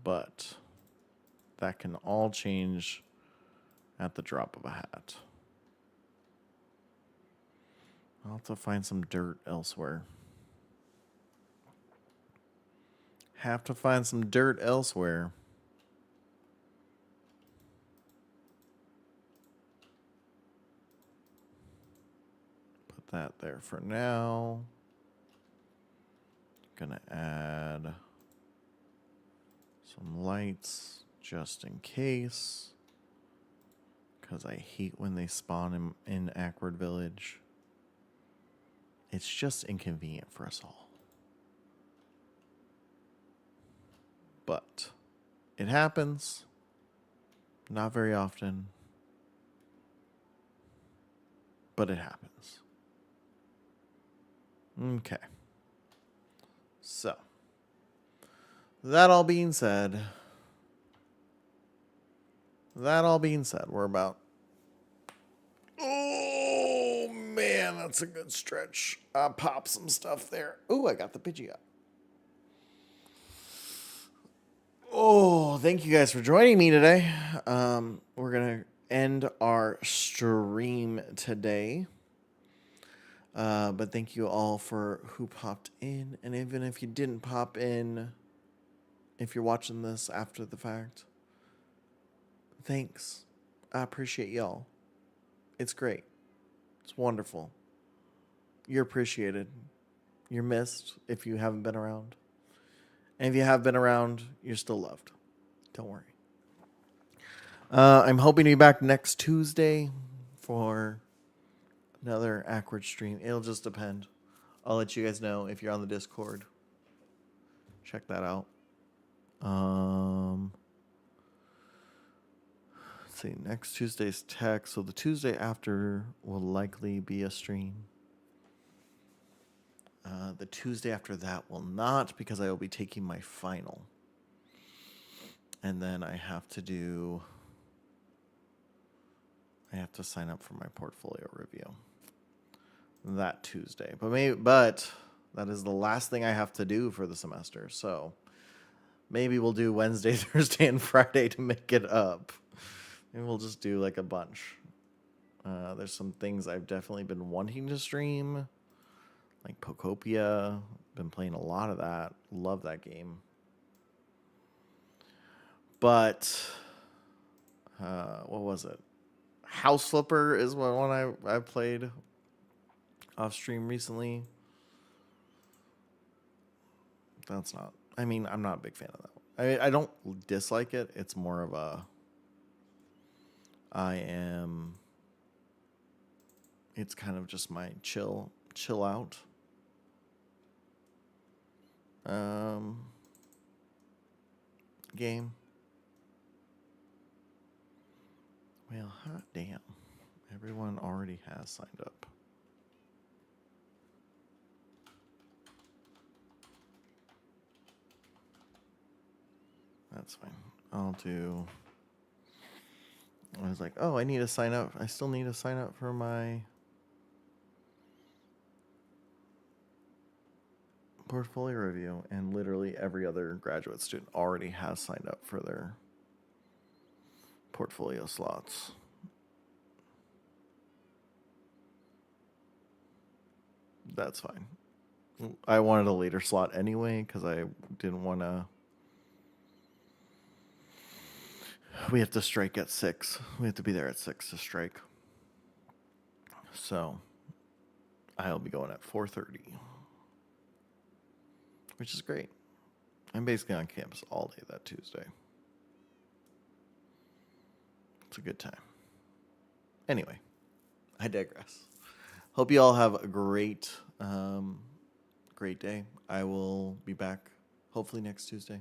But that can all change at the drop of a hat. I'll have to find some dirt elsewhere. Have to find some dirt elsewhere. Put that there for now. Gonna add some lights just in case. Because I hate when they spawn in Akward Village. It's just inconvenient for us all. But it happens. Not very often. But it happens. Okay. So, that all being said, we're about... Oh, man, that's a good stretch. I'll pop some stuff there. Oh, I got the Pidgey up. Oh, thank you guys for joining me today. We're going to end our stream today. But thank you all for who popped in. And even if you didn't pop in, if you're watching this after the fact, thanks. I appreciate y'all. It's great. It's wonderful. You're appreciated. You're missed if you haven't been around. And if you have been around, you're still loved. Don't worry. I'm hoping to be back next Tuesday for another Akward stream. It'll just depend. I'll let you guys know if you're on the Discord. Check that out. Let's see. Next Tuesday's tech. So the Tuesday after will likely be a stream. The Tuesday after that will not, because I will be taking my final. And then I have to sign up for my portfolio review that Tuesday. But that is the last thing I have to do for the semester. So maybe we'll do Wednesday, Thursday, and Friday to make it up. Maybe we'll just do like a bunch. There's some things I've definitely been wanting to stream, like Pokopia. Been playing a lot of that. Love that game. But what was it? House Flipper is one I played off stream recently. That's not. I mean, I'm not a big fan of that. I don't dislike it. It's more of a. It's kind of just my chill out. Game. Well, hot damn. Everyone already has signed up. That's fine. I was like, oh, I need to sign up. I still need to sign up for my portfolio review. And literally every other graduate student already has signed up for their portfolio slots. That's fine. I wanted a later slot anyway because I didn't want to. We have to strike at 6. We have to be there at 6 to strike. So I'll be going at 4:30, which is great. I'm basically on campus all day that Tuesday. It's a good time. Anyway, I digress. Hope you all have a great day. I will be back hopefully next Tuesday,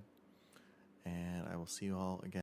and I will see you all again.